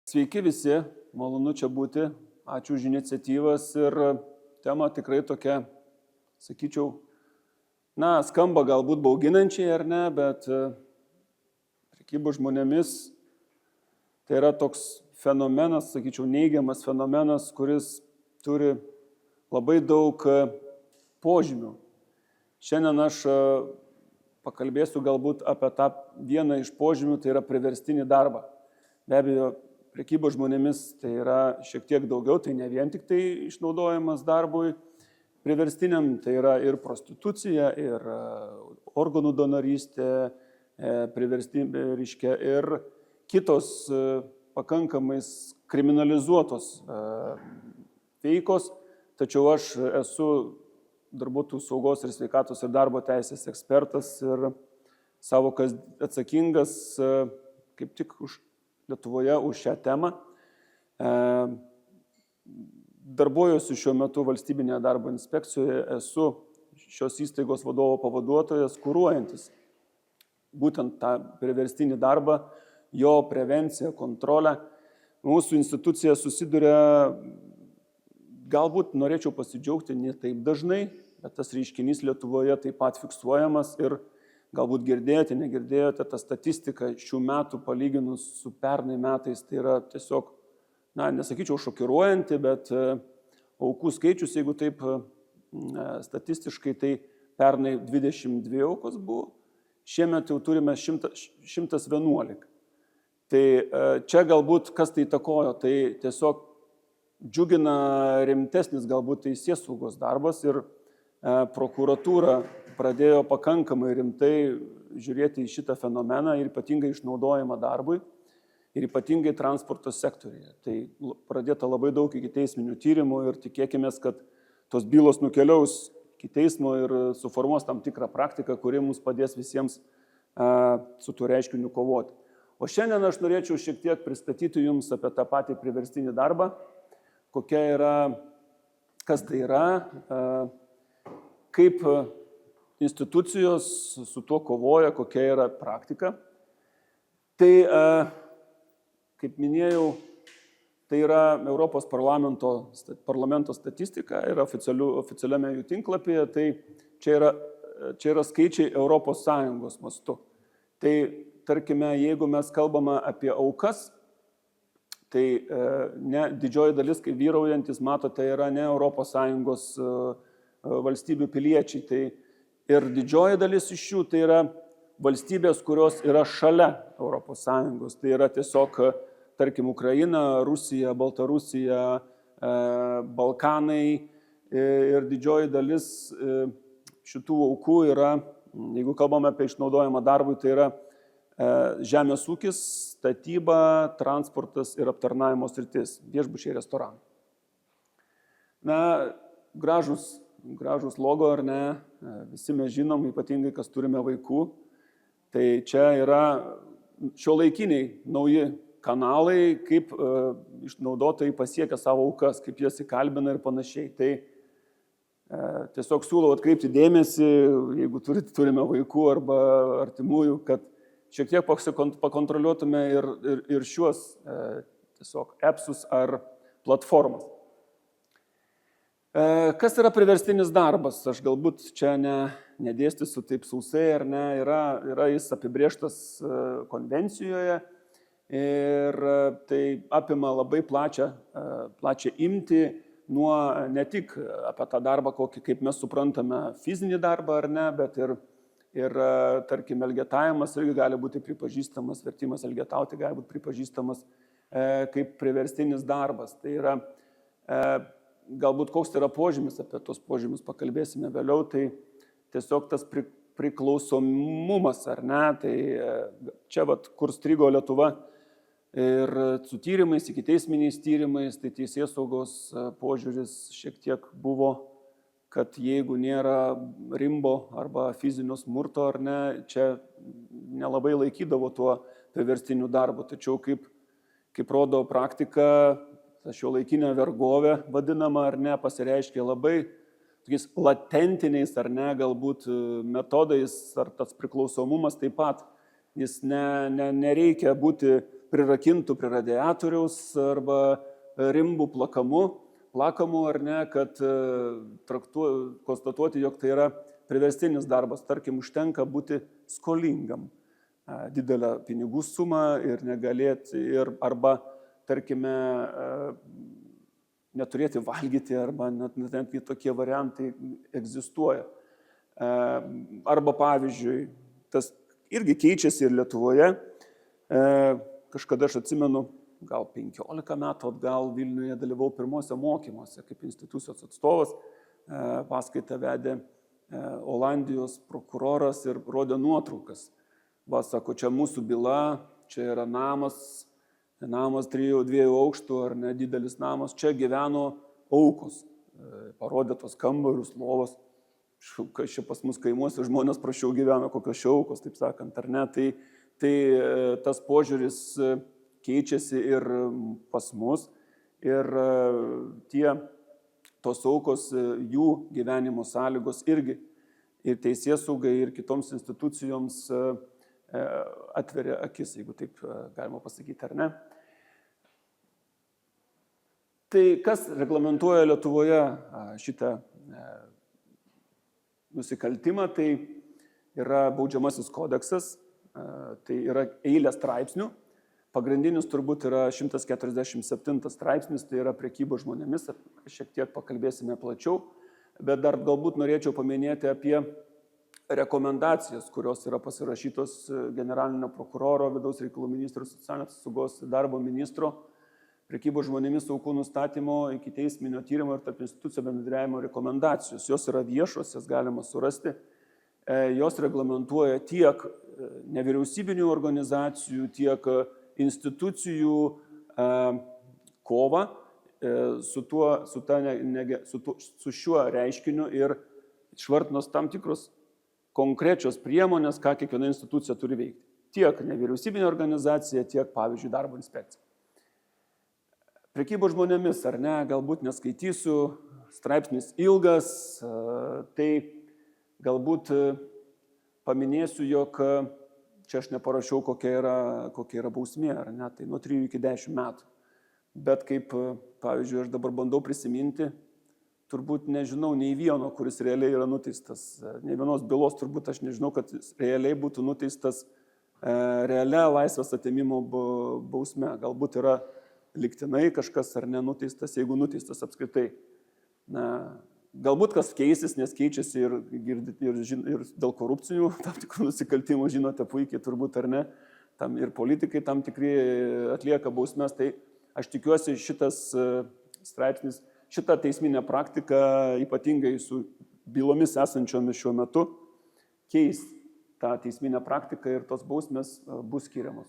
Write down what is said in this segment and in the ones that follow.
Sveiki visi, malonu čia būti, ačiū už iniciatyvas ir tema tikrai tokia, sakyčiau, skamba galbūt bauginančiai ar ne, bet prekyba žmonėmis tai yra toks fenomenas, sakyčiau, neigiamas fenomenas, kuris turi labai daug požymių. Šiandien aš pakalbėsiu galbūt apie tą vieną iš požymių, tai yra priverstinį darbą. Be abejo, prekyba žmonėmis tai yra šiek tiek daugiau, tai ne vien tik tai išnaudojimas darbui priverstiniam, tai yra ir prostitucija, ir organų donorystė, priverstinė, ir kitos pakankamai kriminalizuotos veikos, tačiau aš esu darbuotojų saugos ir sveikatos ir darbo teisės ekspertas ir savokas atsakingas kaip tik Lietuvoje už šią temą. Darbuojuosi šiuo metu valstybinėje darbo inspekcijoje, esu šios įstaigos vadovo pavaduotojas, kuruojantis būtent tą priverstinį darbą, jo prevenciją, kontrolę. Mūsų institucija susiduria, galbūt norėčiau pasidžiaugti, ne taip dažnai, bet tas reiškinys Lietuvoje taip pat fiksuojamas ir galbūt girdėjote, negirdėjote, ta statistika šių metų palyginus su pernai metais, tai yra tiesiog, nesakyčiau šokiruojanti, bet aukų skaičius, jeigu taip statistiškai, tai pernai 22 aukos buvo, šiemet jau turime 111. Tai čia galbūt kas tai įtakojo, tai tiesiog džiugina rimtesnis galbūt teisėsaugos darbas ir prokuratūra pradėjo pakankamai rimtai žiūrėti į šitą fenomeną ir ypatingai išnaudojimą darbui ir ypatingai transporto sektoriuje. Tai pradėta labai daug ikiteisminių tyrimų ir tikėkime, kad tos bylos nukeliaus iki teismo ir suformuos tam tikrą praktiką, kuri mums padės visiems su tuo reiškiniu kovoti. O šiandien aš norėčiau šiek tiek pristatyti jums apie tą patį priverstinį darbą, kokia yra, kas tai yra, kaip institucijos su tuo kovoja, kokia yra praktika. Tai, kaip minėjau, tai yra Europos parlamento statistika ir oficialiame jų tinklapyje, tai čia yra skaičiai Europos Sąjungos mastu. Tai, tarkime, jeigu mes kalbame apie aukas, tai didžioji dalis, kai vyraujantis, matote, yra ne Europos Sąjungos valstybių piliečiai. Tai ir didžioji dalis iš jų tai yra valstybės, kurios yra šalia Europos Sąjungos. Tai yra tiesiog, tarkim, Ukraina, Rusija, Baltarusija, Balkanai ir didžioji dalis šitų aukų yra, jeigu kalbame apie išnaudojimą darbui, tai yra žemės ūkis, statyba, transportas ir aptarnavimo sritis, viešbučiai, restoranai. Gražus logo, ar ne, visi mes žinom, ypatingai kas turime vaikų. Tai čia yra šiuolaikiniai nauji kanalai, kaip išnaudotojai pasiekia savo aukas, kaip jas įkalbina ir panašiai. Tai tiesiog siūlau atkreipti dėmesį, jeigu turime vaikų arba artimųjų, kad šiek tiek pakontroliuotume ir šiuos tiesiog appsus ar platformas. Kas yra priverstinis darbas? Aš galbūt čia nedėstysiu taip sausai, ar ne, yra jis apibrėžtas konvencijoje ir tai apima labai plačią imtį nuo ne tik apie tą darbą, kaip mes suprantame fizinį darbą ar ne, bet ir tarkim, elgetavimas irgi gali būti pripažįstamas, vertimas elgetauti gali būti pripažįstamas kaip priverstinis darbas. Tai yra galbūt koks yra požymis, apie tos požymius pakalbėsime vėliau, tai tiesiog tas priklausomumas, ar ne, tai čia, kur strigo Lietuva ir su tyrimais, ikiteisminiais tyrimais, tai teisėsaugos požiūris šiek tiek buvo, kad jeigu nėra rimbo arba fizinio smurto, ar ne, čia nelabai laikydavo tuo priverstiniu darbu, tačiau kaip rodo praktika, šiuolaikinė vergovė vadinama, ar ne, pasireiškia labai tokiais latentiniais, ar ne, galbūt metodais, ar tas priklausomumas taip pat jis nereikia būti prirakintų prie radiatoriaus arba rimbų plakamu ar ne, kad konstatuoti, jog tai yra priverstinis darbas. Tarkim, užtenka būti skolingam didelę pinigų sumą ir negalėti, arba, tarkime, neturėti valgyti, arba netgi tokie variantai egzistuoja. Arba, pavyzdžiui, tas irgi keičiasi ir Lietuvoje. Kažkada aš atsimenu, gal 15 metų atgal Vilniuje dalyvau pirmose mokymuose kaip institucijos atstovas. Paskaitą vedė Olandijos prokuroras ir rodė nuotraukas. Va, sako, čia mūsų byla, čia yra namas 2 aukštų ar nedidelis namas, čia gyveno aukos. Parodė tos kambarius, lovos. Kas čia pas mus kaimuose žmonės prašiau gyveno, kokios aukos, taip sakant, ar ne. Tai tas požiūris keičiasi ir pas mus ir tos aukos, jų gyvenimo sąlygos irgi ir teisėsaugai, ir kitoms institucijoms atveria akis, jeigu taip galima pasakyti, ar ne. Tai kas reglamentuoja Lietuvoje šitą nusikaltimą, tai yra baudžiamasis kodeksas, tai yra eilė straipsnių. Pagrindinis turbūt yra 147 straipsnis, tai yra prekyba žmonėmis, šiek tiek pakalbėsime plačiau, bet dar galbūt norėčiau paminėti apie rekomendacijas, kurios yra pasirašytos generalinio prokuroro, vidaus reikalų ministro, socialinės apsaugos ir darbo ministro, prekybo žmonėmis aukų nustatymo, ikiteisminio tyrimo ir tarp institucijų bendradarbiavimo rekomendacijos. Jos yra viešos, jas galima surasti. Jos reglamentuoja tiek nevyriausybinių organizacijų, tiek institucijų kovą su šiuo reiškiniu ir išvardinos tam tikrus konkrečios priemonės, ką kiekviena institucija turi veikti. Tiek nevyriausybinė organizacija, tiek, pavyzdžiui, darbo inspekcija. Prekybo žmonėmis, ar ne, galbūt neskaitysiu, straipsnis ilgas, tai galbūt paminėsiu, jog čia aš neparašiau, kokia yra bausmė, ar ne, tai nuo 3 iki 10 metų. Bet kaip, pavyzdžiui, aš dabar bandau prisiminti, turbūt nežinau nei vieno, kuris realiai yra nuteistas. Nei vienos bylos turbūt aš nežinau, kad realiai būtų nuteistas realia laisvės atėmimo bausme. Galbūt yra lygtinai kažkas ar nenuteistas, jeigu nuteistas apskritai. Galbūt kas keisis, nes keičiasi ir dėl korupcinių tam tikrų nusikaltimų, žinote puikiai turbūt ar ne, tam ir politikai tam tikri atlieka bausmes, tai aš tikiuosi šitas straipsnis, šitą teisminę praktiką, ypatingai su bylomis esančiomis šiuo metu, keis tą teisminę praktiką ir tos bausmės bus skiriamos.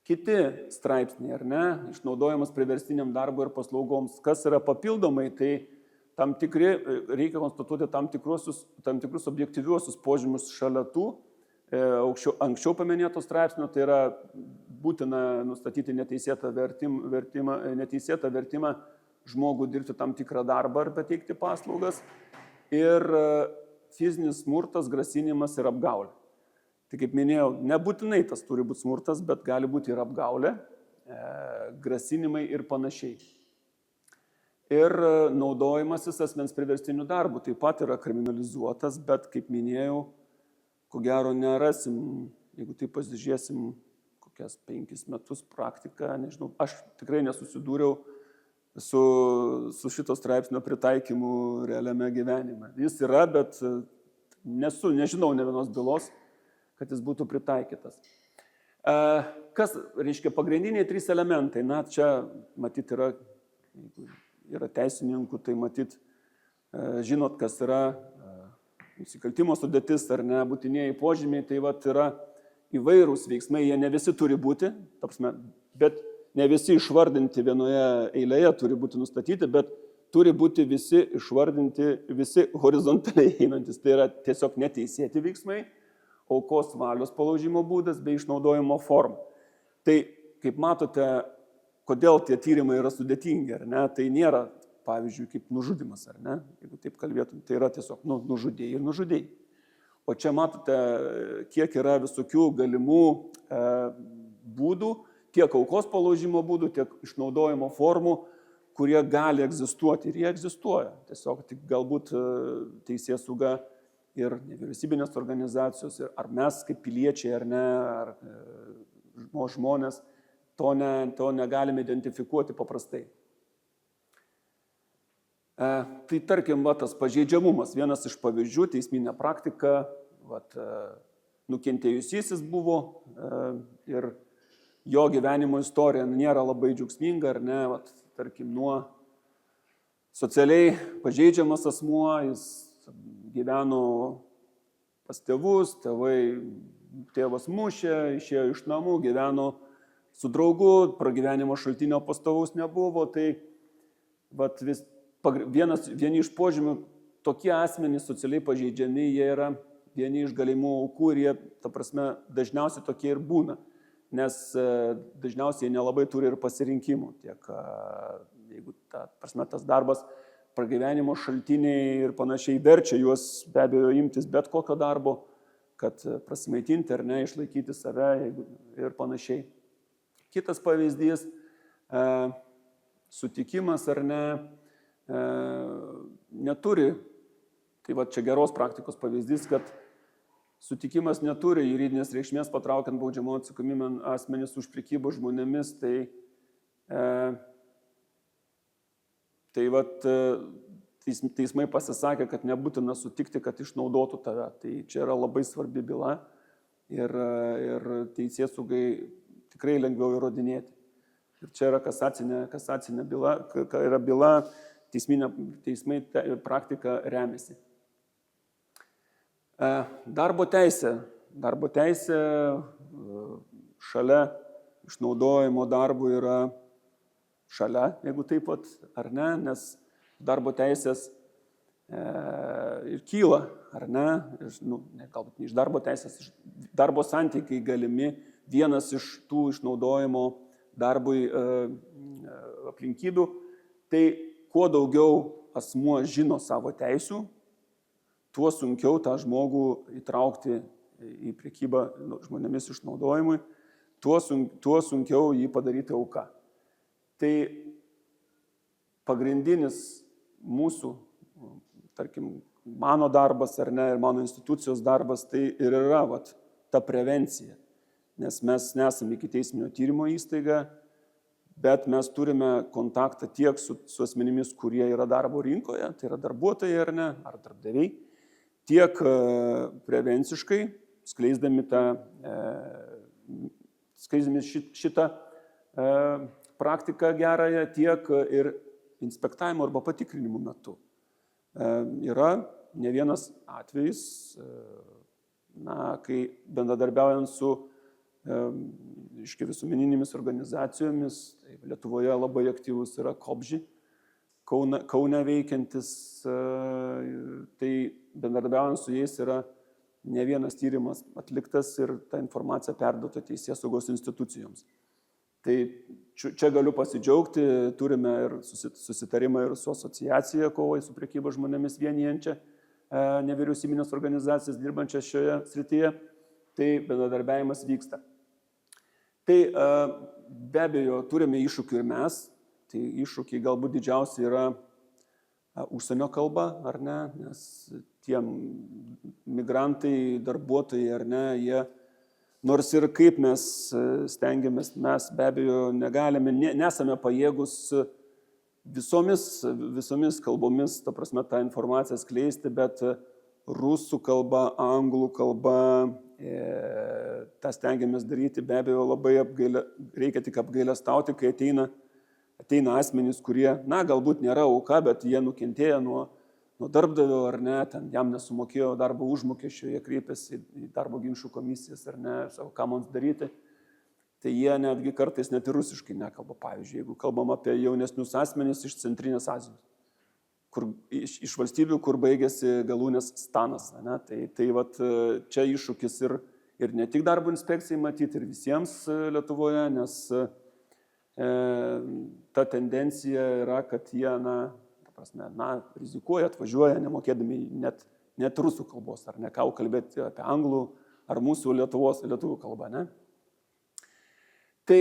Kiti straipsniai, ar ne, išnaudojimas priverstiniam darbui ir paslaugoms, kas yra papildomai, tai reikia konstatuoti tam tikrus objektyviuosius požymius šalia tų anksčiau paminėto straipsnio, tai yra būtina nustatyti neteisėtą vertimą žmogų dirbti tam tikrą darbą ar pateikti paslaugas ir fizinis smurtas, grasinimas ir apgaulė. Tai kaip minėjau, nebūtinai tas turi būti smurtas, bet gali būti ir apgaulė, grasinimai ir panašiai. Ir naudojimasis asmens priverstiniu darbu taip pat yra kriminalizuotas, bet kaip minėjau, ko gero nerasim, jeigu tai pasižiūrėsim kokias 5 metus praktiką, nežinau, aš tikrai nesusidūriau su šito straipsnio pritaikymu realiame gyvenime. Jis yra, bet nežinau ne vienos bylos, kad jis būtų pritaikytas. Kas reiškia pagrindiniai 3 elementai? Na, čia matyt yra teisininkų, tai matyt, žinot, kas yra nusikaltimo sudėtis ar ne, būtinieji požymiai, tai yra įvairūs veiksmai, jie ne visi turi būti, bet ne visi išvardinti vienoje eilėje turi būti nustatyti, bet turi būti visi išvardinti, visi horizontaliai einantis, tai yra tiesiog neteisėti veiksmai, aukos valios palaužimo būdas bei išnaudojimo forma. Tai, kaip matote, kodėl tie tyrimai yra sudėtingi, ar ne? Tai nėra, pavyzdžiui, kaip nužudymas, ar ne? Jeigu taip kalbėtum, tai yra tiesiog nužudėjai ir nužudėjai. O čia matote, kiek yra visokių galimų būdų, tiek aukos palaužimo būdų, tiek išnaudojimo formų, kurie gali egzistuoti ir jie egzistuoja. Tiesiog tik galbūt teisėsauga ir nevyriausybinės organizacijos, ar mes kaip piliečiai ar ne, ar žmonės, to negalime identifikuoti paprastai. Tai tarkim, tas pažeidžiamumas, vienas iš pavyzdžių, teisminė praktika, nukentėjusysis buvo ir jo gyvenimo istorija nėra labai džiaugsminga, ar ne, tarkim, nuo socialiai pažeidžiamas asmuo, jis gyveno pas tėvus, tėvas mušė, išėjo iš namų, gyveno su draugu, pragyvenimo šaltinio pastovaus nebuvo, tai vieni iš požymių, tokie asmenys socialiai pažeidžiami, jie yra vieni iš galimų aukų ir jie, ta prasme, dažniausiai tokie ir būna, nes dažniausiai jie nelabai turi ir pasirinkimų, tiek jeigu tas darbas, pragyvenimo šaltiniai ir panašiai verčia juos be abejo imtis bet kokio darbo, kad prasimaitinti ar ne, išlaikyti save ir panašiai. Kitas pavyzdys, sutikimas ar ne, neturi, tai čia geros praktikos pavyzdys, kad sutikimas neturi juridinės reikšmės patraukiant baudžiamojo atsakomybėn asmenis už prekybą žmonėmis, teismai pasisakė, kad nebūtina sutikti, kad išnaudotų tave. Tai čia yra labai svarbi byla ir teisėsaugai tikrai lengviau įrodinėti. Ir čia yra kasacinė byla, yra byla, teismai praktika remiasi. Darbo teisė. Darbo teisė šalia išnaudojimo darbų yra šalia, jeigu taip pat, ar ne, nes darbo teisės ir kyla, ar ne, galbūt ne iš darbo teisės, iš darbo santykiai galimi, vienas iš tų išnaudojimo darbui aplinkybių, tai kuo daugiau asmuo žino savo teisių, tuo sunkiau tą žmogų įtraukti į prekybą žmonėmis išnaudojimui, tuo sunkiau jį padaryti auka. Tai pagrindinis mūsų, tarkim, mano darbas ar ne, ir mano institucijos darbas, tai ir yra ta prevencija. Nes mes nesame ikiteisminio tyrimo įstaiga, bet mes turime kontaktą tiek su asmenimis, kurie yra darbo rinkoje, tai yra darbuotojai ar ne, ar darbdaviai, tiek prevenciškai, skleisdami šitą praktiką gerąją, tiek ir inspektavimo arba patikrinimų metu. Yra ne vienas atvejis, kai bendradarbiaujant su visuomeninėmis organizacijomis, tai Lietuvoje labai aktyvus yra KOBŽI, Kaune veikiantis, tai bendradarbiaujant su jais yra ne vienas tyrimas atliktas ir ta informacija perduota teisėsaugos institucijoms. Tai čia galiu pasidžiaugti, turime ir susitarimą ir su asociacija kovai su prekyba žmonėmis vienijančia nevyriausybinės organizacijas dirbančias šioje srityje, tai bendradarbiavimas vyksta. Tai be abejo turime iššūkių ir mes, tai iššūkiai galbūt didžiausia yra užsienio kalba, ar ne, nes tie migrantai, darbuotojai, ar ne, jie nors ir kaip mes stengiamės, mes be abejo negalime, nesame pajėgus visomis kalbomis, ta prasme, tą informaciją skleisti, bet rusų kalba, anglų kalba, tą stengiamės daryti, be abejo labai reikia tik apgailestauti, kai ateina asmenys, kurie, galbūt nėra auka, bet jie nukentėjo nuo darbdavio, ar ne, ten jam nesumokėjo darbo užmokesčio, jie kreipėsi į darbo ginčų komisijas, ar ne, savo ką mums daryti. Tai jie netgi kartais net ir rusiškai nekalba. Pavyzdžiui, jeigu kalbam apie jaunesnius asmenys iš Centrinės Azijos, iš valstybių, kur baigėsi galūnės stanas, ne, tai čia iššūkis ir ne tik darbo inspekcijai matyti, ir visiems Lietuvoje, nes ta tendencija yra, kad jie, rizikuoja, atvažiuoja, nemokėdami net rusų kalbos, ar ne, ką kalbėti apie anglų, ar mūsų lietuvių kalbą, ne. Tai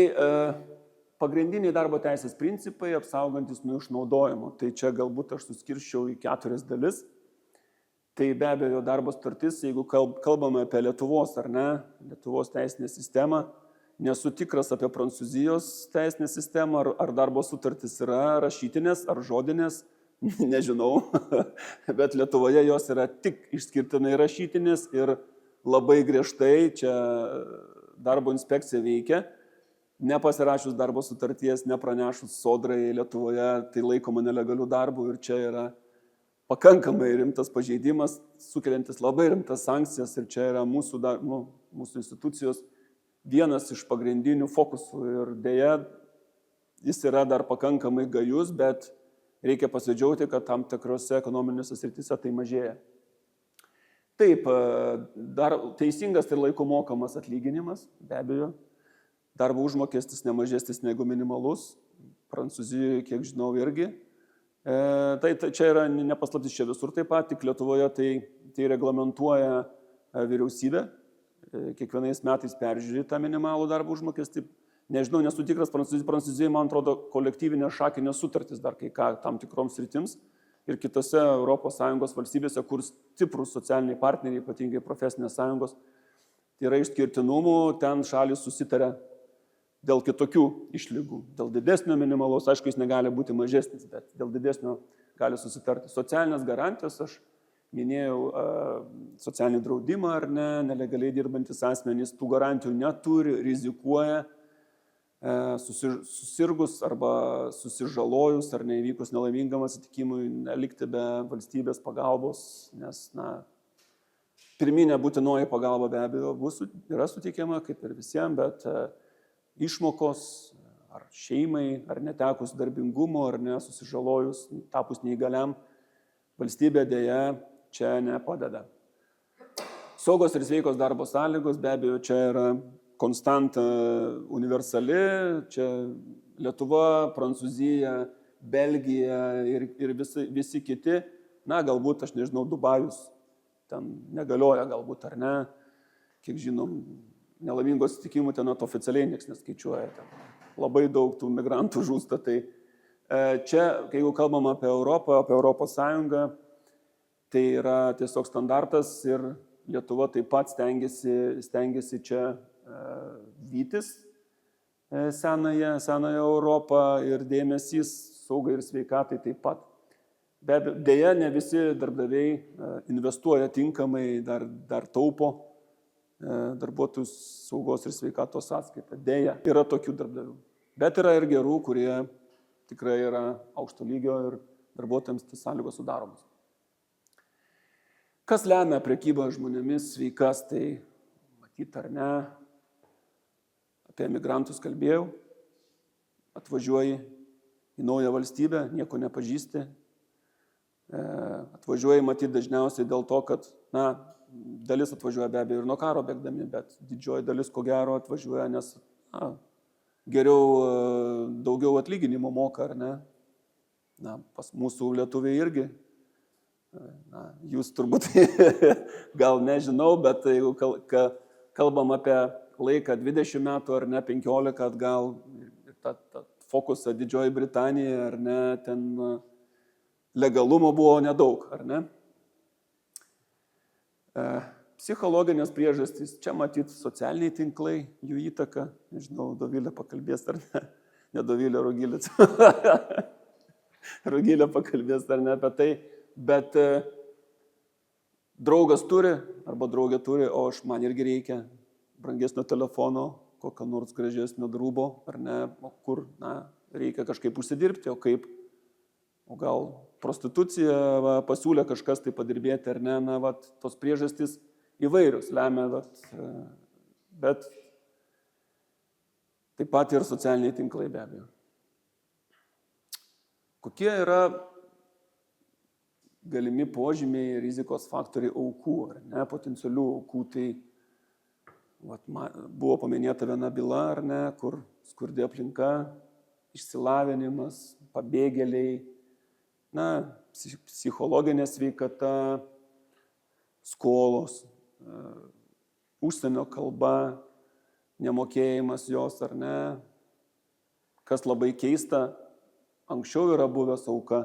pagrindiniai darbo teisės principai apsaugantis nuo išnaudojimo. Tai čia galbūt aš suskirščiau į 4 dalis. Tai be abejo darbo sutartis, jeigu kalbame apie Lietuvos ar ne, Lietuvos teisinę sistemą, nesu tikras apie Prancūzijos teisinę sistemą, ar darbo sutartis yra rašytinės ar žodinės, nežinau, bet Lietuvoje jos yra tik išskirtinai rašytinės ir labai griežtai čia darbo inspekcija veikia. Nepasirašius darbo sutarties, nepranešus sodrai Lietuvoje, tai laikoma nelegalių darbų ir čia yra pakankamai rimtas pažeidimas, sukeliantis labai rimtas sankcijas ir čia yra mūsų institucijos vienas iš pagrindinių fokusų ir dėja jis yra dar pakankamai gajus, bet reikia pasidžiaugti, kad tam tikrose ekonominėse srityse tai mažėja. Taip, dar teisingas ir laiku mokamas atlyginimas, be abejo. Darbo užmokestis nemažesnis negu minimalus, Prancūzijoje, kiek žinau, irgi. Tai čia yra nepaslaptis čia visur taip pat, tik Lietuvoje tai reglamentuoja vyriausybė. Kiekvienais metais peržiūri tą minimalų darbo užmokestį. Nežinau, nesu tikras, Prancūzijoje, man atrodo, kolektyvinė šakinė sutartis dar kai ką tam tikroms sritims. Ir kitose ES valstybėse, kur stiprus socialiniai partneriai, ypatingai profesinės sąjungos, tai yra išskirtinumų, ten šalis susitarė dėl kitokių išlygų. Dėl didesnio minimalaus, aišku, jis negali būti mažesnis, bet dėl didesnio gali susitarti. Socialinės garantijos, aš minėjau socialinį draudimą ar ne, nelegaliai dirbantis asmenys tų garantijų neturi, rizikuoja susirgus arba susižalojus ar neįvykus nelaimingam atsitikimui nelikti be valstybės pagalbos, nes pirminė būtinoji pagalba be abejo yra suteikiama kaip ir visiems, bet išmokos ar šeimai, ar netekus darbingumo, ar ne susižalojus, tapus neįgaliam, valstybė dėja čia nepadeda. Saugos ir sveikos darbo sąlygos, be abejo, čia yra konstanta universali, čia Lietuva, Prancūzija, Belgija ir visi kiti, galbūt, aš nežinau, Dubajus ten negalioja galbūt ar ne, kiek žinom, nelaimingų atsitikimų ten oficialiai niekas neskaičiuoja, ten labai daug tų migrantų žūsta. Tai čia, kai jau kalbam apie Europą, apie Europos Sąjungą, tai yra tiesiog standartas ir Lietuva taip pat stengiasi čia vytis senąją Europą ir dėmesys saugai ir sveikatai taip pat. Deja, ne visi darbdaviai investuoja tinkamai, dar taupo darbuotojų saugos ir sveikatos sąskaitą. Deja, yra tokių darbdavių. Bet yra ir gerų, kurie tikrai yra aukšto lygio ir darbuotojams tas sąlygos sudaromos. Kas lemia prekybą žmonėmis sveikas, tai matyt ar ne, apie emigrantus kalbėjau, atvažiuoji į naują valstybę, nieko nepažįsti, atvažiuoji matyti dažniausiai dėl to, kad, dalis atvažiuoja be abejo ir nuo karo bėgdami, bet didžioji dalis ko gero atvažiuoja, nes geriau daugiau atlyginimo moka, ar ne? Pas mūsų lietuviai irgi. Jūs turbūt gal nežinau, bet jeigu kalbam apie laiką 20 metų ar ne 15 atgal, tą fokusą Didžioji Britanija, ar ne, ten legalumo buvo nedaug, ar ne? Psichologinės priežastys, čia matyti socialiniai tinklai, jų įtaka, nežinau, Dovilė pakalbės ar ne, ne Dovilė, Rugilė, Rugilė pakalbės ar ne apie tai, bet draugas turi, arba draugė turi, o man irgi reikia brangesnio telefono, kokio nors gražesnio rūbo, ar ne, kur, reikia kažkaip užsidirbti, o kaip, o gal prostitucija pasiūlė kažkas tai padirbėti, ar ne, tos priežastys įvairius lemia, bet taip pat ir socialiniai tinklai be abejo. Kokie yra galimi požymiai rizikos faktoriai aukų, ar ne, potencialių aukų, tai buvo paminėta viena byla, ar ne, kur skurdi aplinka, išsilavinimas, pabėgėliai, psichologinė sveikata, skolos, užsienio kalba, nemokėjimas jos ar ne, kas labai keista, anksčiau yra buvęs auka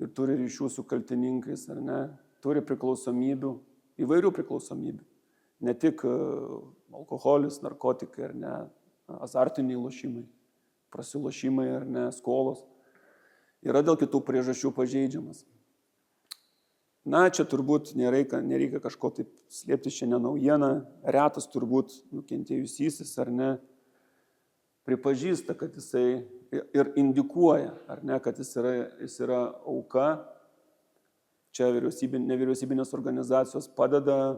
ir turi ryšių su kaltininkais ar ne, turi priklausomybių, įvairių priklausomybių. Ne tik alkoholis, narkotikai ar ne, azartiniai lošimai, prasilošimai ar ne, skolos. Yra dėl kitų priežasčių pažeidžiamas. Na, čia turbūt nereikia kažko taip slėpti, šiandien naujiena, retas turbūt nukentėjusysis ar ne, pripažįsta, kad jisai ir indikuoja, ar ne, kad jis yra auka. Čia nevyriausybinės organizacijos padeda,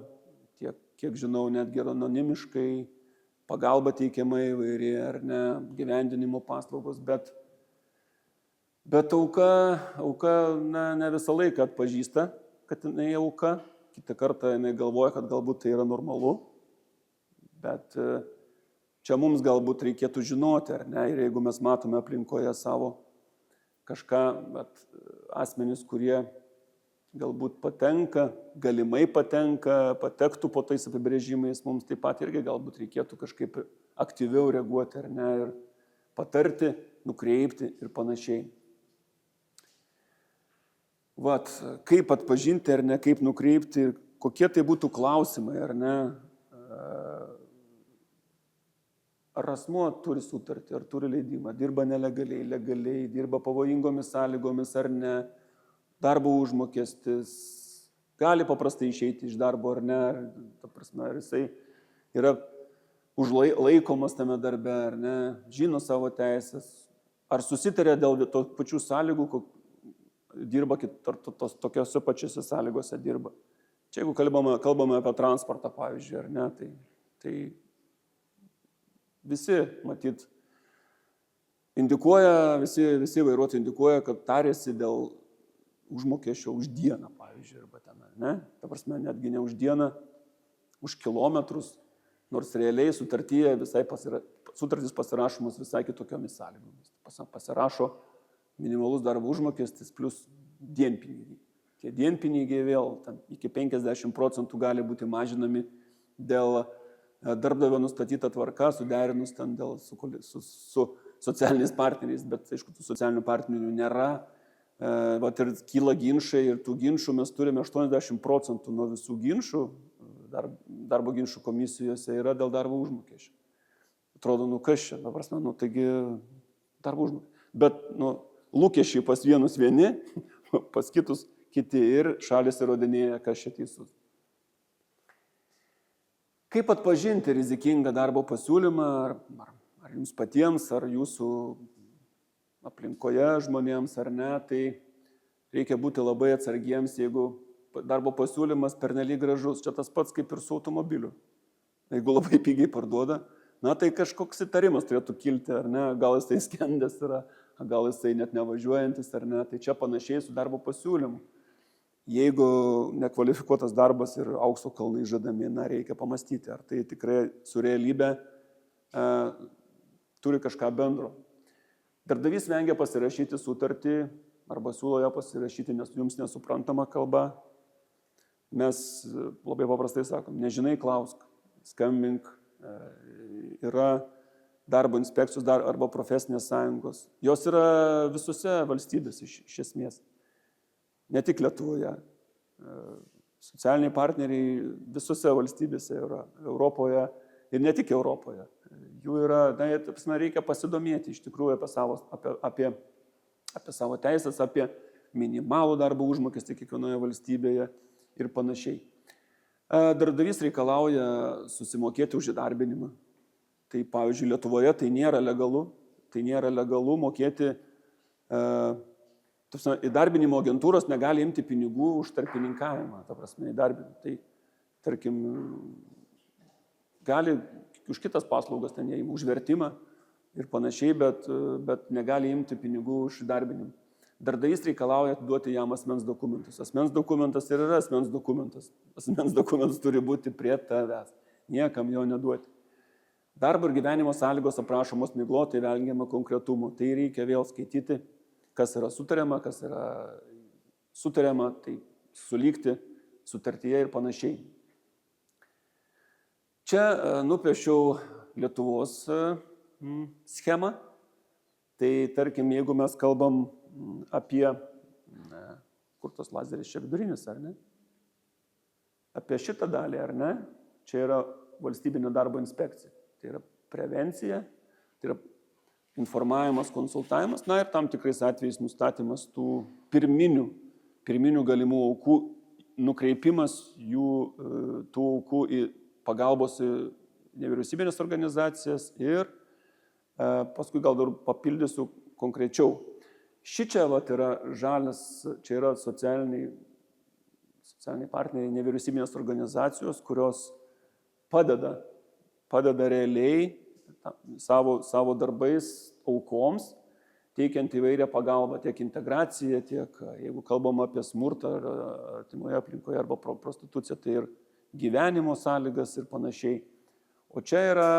kiek žinau, netgi anonimiškai, pagalba teikiama įvairi, ar ne, gyvendinimo paslaugos, bet auka ne visą laiką atpažįsta, kad jinai auka, kitą kartą jinai galvoja, kad galbūt tai yra normalu, bet čia mums galbūt reikėtų žinoti, ar ne, ir jeigu mes matome aplinkoje savo kažką, bet asmenys, kurie galbūt galimai patektų po tais apibrėžimais, mums taip pat irgi galbūt reikėtų kažkaip aktyviau reaguoti, ar ne, ir patarti, nukreipti ir panašiai. Vat, kaip atpažinti ar ne, kaip nukreipti, kokie tai būtų klausimai, ar ne, ar asmuo turi sutartį, ar turi leidimą, dirba nelegaliai, legaliai, dirba pavojingomis sąlygomis ar ne, darbo užmokestis, gali paprastai išeiti iš darbo ar ne, ta prasme, ar jisai yra laikomas tame darbe ar ne, žino savo teisės, ar susitarė dėl tų pačių sąlygų, dirba tokiose pačiose sąlygose dirba. Čia jeigu kalbame apie transportą, pavyzdžiui, ar ne, tai visi, matyt, indikuoja, visi vairuotojai indikuoja, kad tarėsi dėl užmokesčio už dieną, pavyzdžiui, arba ten, ne? Ta prasme, netgi ne už dieną, už kilometrus, nors realiai sutartyje sutartys pasirašomos visai kitokiomis sąlygomis. Pasirašo minimalus darbo užmokestis plus dienpinigiai. Tie dienpinigiai vėl iki 50% gali būti mažinami dėl darbdavio nustatyta tvarka, suderinus ten su socialiniais partneriais, bet aišku, tų socialinių partnerių nėra. Vat ir kyla ginčai ir tų ginčų mes turime 80% nuo visų ginčų, darbo ginčų komisijose yra dėl darbo užmokesčio. Atrodo, kas čia, ta prasme, taigi darbo užmokesčio. Bet, lūkesčiai pas vienus vieni, pas kitus kiti ir šalis įrodinėja, kas čia teisus. Kaip atpažinti rizikingą darbo pasiūlymą, ar jums patiems, ar jūsų aplinkoje žmonėms, ar ne, tai reikia būti labai atsargiems, jeigu darbo pasiūlymas pernelyg gražus. Čia tas pats kaip ir su automobiliu. Jeigu labai pigiai parduoda, tai kažkoks įtarimas turėtų kilti, ar ne, gal jisai skendęs yra, gal jisai net nevažiuojantis, ar ne, tai čia panašiai su darbo pasiūlymu. Jeigu nekvalifikuotas darbas ir aukso kalnai žadami, reikia pamastyti, ar tai tikrai su realybė turi kažką bendro. Darbdavys vengia pasirašyti sutartį arba siūlo ją pasirašyti, nes jums nesuprantama kalba. Mes labai paprastai sakom, nežinai, klausk, skambink, yra darbo inspekcijos arba profesinės sąjungos. Jos yra visose valstybėse iš esmės. Ne tik Lietuvoje. Socialiniai partneriai visose valstybėse yra, Europoje ir ne tik Europoje. Jų yra, reikia pasidomėti iš tikrųjų apie savo teisės, apie minimalų darbo užmokestį kiekvienoje valstybėje ir panašiai. Darbdavys reikalauja susimokėti už įdarbinimą. Tai pavyzdžiui, Lietuvoje tai nėra legalu mokėti. Įdarbinimo agentūros negali imti pinigų už tarpininkavimą, Tai, tarkim, gali už kitas paslaugas, už vertimą ir panašiai, bet negali imti pinigų už įdarbinimą. Darbdavys reikalauja duoti jam asmens dokumentus. Asmens dokumentas ir yra asmens dokumentas. Asmens dokumentas turi būti prie tavęs. Niekam jo neduoti. Darbo ir gyvenimo sąlygos aprašomos miglotai, vengiama konkretumo. Tai reikia vėl skaityti, kas yra sutariama, tai sulygti sutartyje ir panašiai. Čia nupiešiau Lietuvos schemą. Tai tarkim, jeigu mes kalbam apie, kur tos lazeris čia vidurinis, ar ne? Apie šitą dalį, ar ne? Čia yra valstybinio darbo inspekcija. Tai yra prevencija, tai yra informavimas, konsultavimas, na ir tam tikrais atvejais nustatymas tų pirminių galimų aukų, nukreipimas tų aukų į pagalbos į nevyriausybinės organizacijas ir paskui gal dar papildysiu konkrečiau. Šičia yra žalias, čia yra socialiniai partneriai, nevyriausybinės organizacijos, kurios padeda realiai savo darbais aukoms, teikiant įvairią pagalbą, tiek integraciją, tiek, jeigu kalbam apie smurtą ar artimoje aplinkoje arba prostituciją, tai ir gyvenimo sąlygas ir panašiai. O čia yra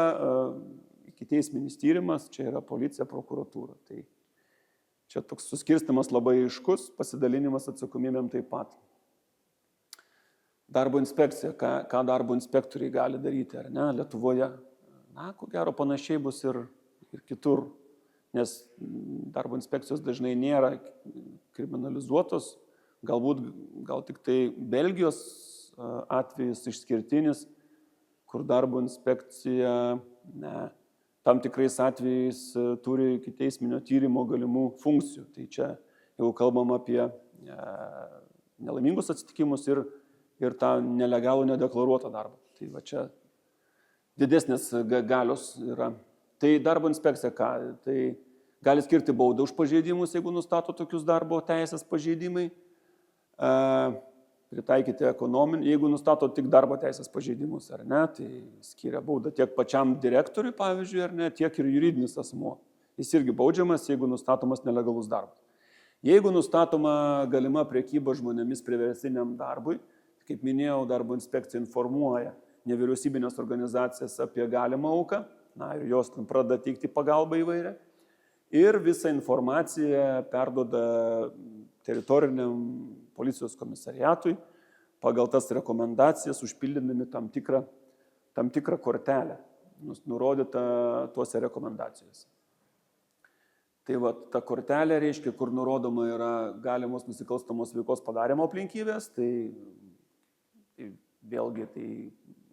ikiteisminis tyrimas, čia yra policija, prokuratūra. Tai čia toks suskirstimas labai aiškus, pasidalinimas atsakomybėm taip pat. Darbo inspekcija, ką darbo inspektoriai gali daryti, ar ne, Lietuvoje. Na, ko gero panašiai bus ir kitur, nes darbo inspekcijos dažnai nėra kriminalizuotos, gal tik tai Belgijos atvejis išskirtinis, kur darbo inspekcija tam tikrais atvejais turi ikiteisminio tyrimo galimų funkcijų. Tai čia jau kalbam apie nelaimingus atsitikimus ir tą nelegalų nedeklaruotą darbą. Tai va čia didesnės galios yra. Tai darbo inspekcija ką? Tai gali skirti baudą už pažeidimus, jeigu nustato tokius darbo teisės pažeidimai, pritaikyti ekonominį, jeigu nustato tik darbo teisės pažeidimus, ar ne, tai skiria baudą tiek pačiam direktoriui, pavyzdžiui, ar ne, tiek ir juridinis asmuo. Jis irgi baudžiamas, jeigu nustatomas nelegalus darbas. Jeigu nustatoma galima prekyba žmonėmis priverstiniam darbui, kaip minėjau, darbo inspekcija informuoja nevyriausybinės organizacijas apie galimą auką, na ir jos pradeda teikti pagalbą įvairią. Ir visą informaciją perduoda teritoriniam policijos komisariatui pagal tas rekomendacijas, užpildydami tam tikrą kortelę, nurodytą tuose rekomendacijose. Tai va, ta kortelė reiškia, kur nurodoma yra galimos nusikalstamos veikos padarymo aplinkybės, tai vėlgi tai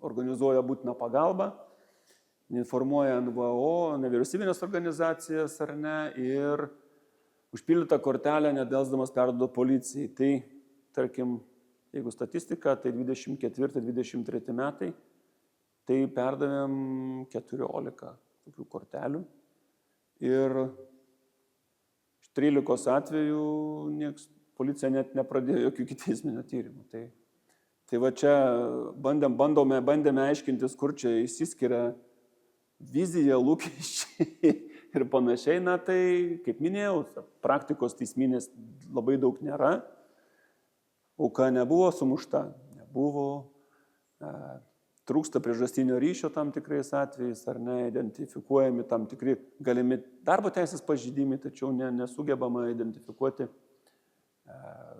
organizuoja būtiną pagalbą, informuoja NVO, nevyriausybinės organizacijas ar ne, ir užpildytą kortelę nedelsdamas perduoda policijai. Tai, tarkim, jeigu statistika, tai 24-23 metai, tai perdavėm 14 tokių kortelių ir iš 13 atvejų policija net nepradėjo jokių ikiteisminio tyrimų. Tai va čia bandėme aiškintis, kur čia išsiskiria vizija, lūkesčiai ir panašiai. Na tai, kaip minėjau, praktikos teisminės labai daug nėra. Auka nebuvo sumušta, trūksta priežastinio ryšio tam tikrais atvejais, ar ne, identifikuojami tam tikri galimi darbo teisės pažeidimai, tačiau nesugebama identifikuoti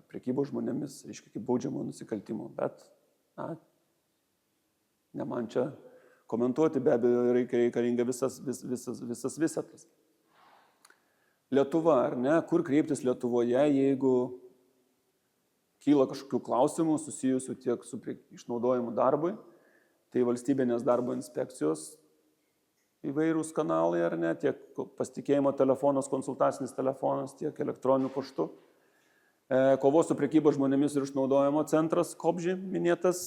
prekybos žmonėmis, reiškia, kaip baudžiamo nusikaltimo. Bet, ne man čia komentuoti, be abejo, reikalinga visas visatas. Lietuva, ar ne, kur kreiptis Lietuvoje, jeigu kyla kažkokių klausimų susijusių tiek su išnaudojimu darbui, tai valstybinės darbo inspekcijos įvairūs kanalai, ar ne, tiek pasitikėjimo telefonas, konsultacinis telefonas, tiek elektroniniu paštu. Kovos su prekyba žmonėmis ir išnaudojimo centras Kopži minėtas,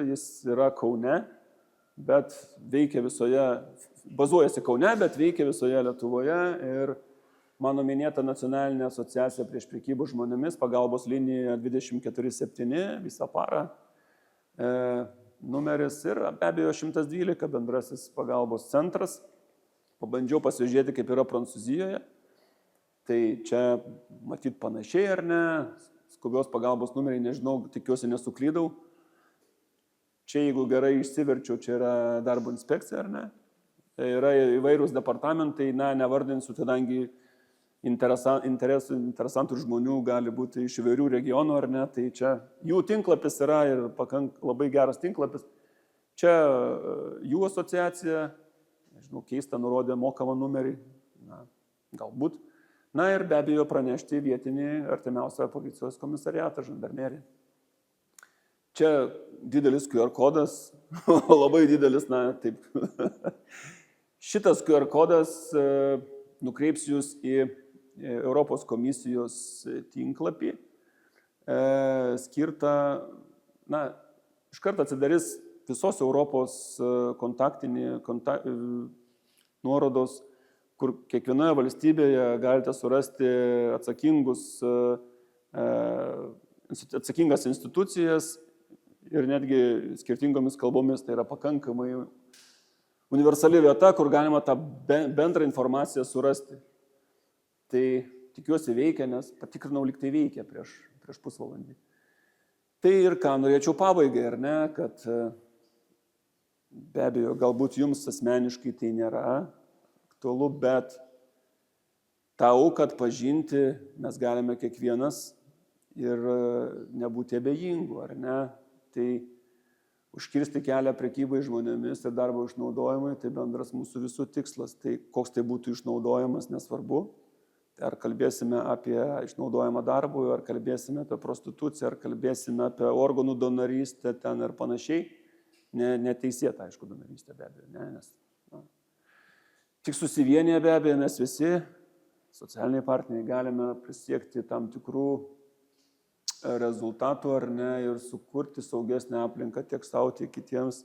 jis yra Kaune, bet veikia bazuojasi Kaune, bet veikia visoje Lietuvoje ir mano minėta nacionalinė asociacija prieš prekybą žmonėmis, pagalbos linija 24/7 visą parą, numeris ir be abejo 112 bendrasis pagalbos centras. Pabandžiau pasižiūrėti, kaip yra Prancūzijoje. Tai čia matyt panašiai ar ne, skubios pagalbos numeriai, nežinau, tikiuosi nesuklydau. Čia jeigu gerai išsiverčiau, čia yra darbo inspekcija ar ne. Tai yra įvairūs departamentai, nevardinsiu, kadangi interesantų žmonių gali būti iš įvairių regionų ar ne. Tai čia jų tinklapis yra ir labai geras tinklapis. Čia jų asociacija, nežinau, keista nurodė mokamą numerį, galbūt. Na ir be abejo pranešti vietinį artimiausią policijos komisariatą, žandarmerį. Čia didelis QR kodas, labai didelis, taip. Šitas QR kodas nukreips jūs į Europos komisijos tinklapį, skirtą, iš karto atsidarys visos Europos nuorodos, kur kiekvienoje valstybėje galite surasti atsakingas institucijas ir netgi skirtingomis kalbomis. Tai yra pakankamai universali vieta, kur galima tą bendrą informaciją surasti. Tai tikiuosi veikia, nes patikrinau, lyg tai veikia prieš pusvalandį. Tai ir ką norėčiau pabaigai, ar ne, kad be abejo, galbūt jums asmeniškai tai nėra aktualu, bet tą auką atpažinti mes galime kiekvienas ir nebūti abejingų, ar ne? Tai užkirsti kelią prekybai žmonėmis ir darbo išnaudojimui, tai bendras mūsų visų tikslas. Tai koks tai būtų išnaudojimas, nesvarbu. Ar kalbėsime apie išnaudojimą darbui, ar kalbėsime apie prostituciją, ar kalbėsime apie organų donorystę ten ir panašiai. Neteisėta, aišku, donorystė be abejo, nes tik susivienyje be abejo mes visi, socialiniai partneriai, galime prisiekti tam tikrų rezultatų, ar ne, ir sukurti saugesnę aplinką tiek savo, tiek kitiems,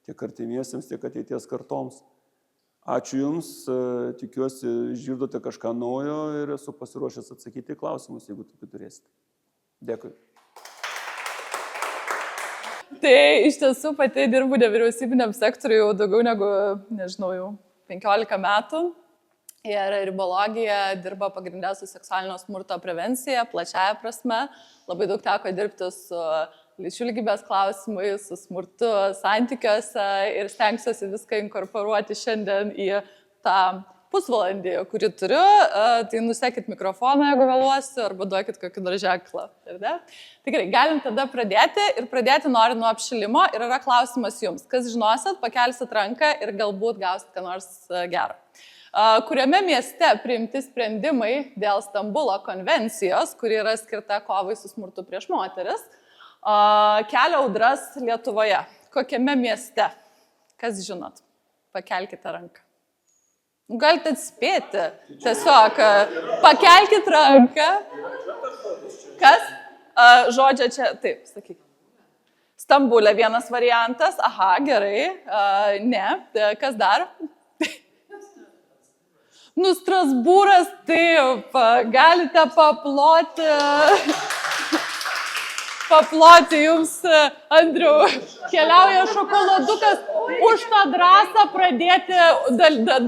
tiek artimiesiems, tiek ateities kartoms. Ačiū Jums, tikiuosi, išgirdote kažką naujo ir esu pasiruošęs atsakyti į klausimus, jeigu tokių turėsite. Dėkui. Tai iš tiesų pati dirbu nevyriausybiniam sektoriui jau daugiau negu, jau 15 metų. Ir ribologija dirba pagrindė su seksualinio smurto prevencija, plačiaja prasme. Labai daug teko dirbti su lyčių lygybės klausimais, su smurtu santykiuose ir stengsiuosi viską inkorporuoti šiandien į tą pusvalandį, kurį turiu. Tai nusekit mikrofoną, jeigu vėluosiu, arba duokit kokį nors ženklą. Tikrai, galim tada pradėti ir pradėti noriu nuo apšilimo. Ir yra klausimas jums, kas žinosit, pakelsit ranką ir galbūt gausit ką nors gero. Kuriame mieste priimti sprendimai dėl Stambulo konvencijos, kuri yra skirta kovai su smurtu prieš moteris, kelia audras Lietuvoje. Kokiame mieste? Kas žinot? Pakelkite ranką. Galite atspėti. Tiesiog pakelkite ranką. Kas? Žodžia čia, taip, sakyk. Stambulė vienas variantas. Aha, gerai. Ne. Kas dar? Strasbūras, taip, galite paploti jums, Andriau, keliauja šokoladukas už tą drąsą pradėti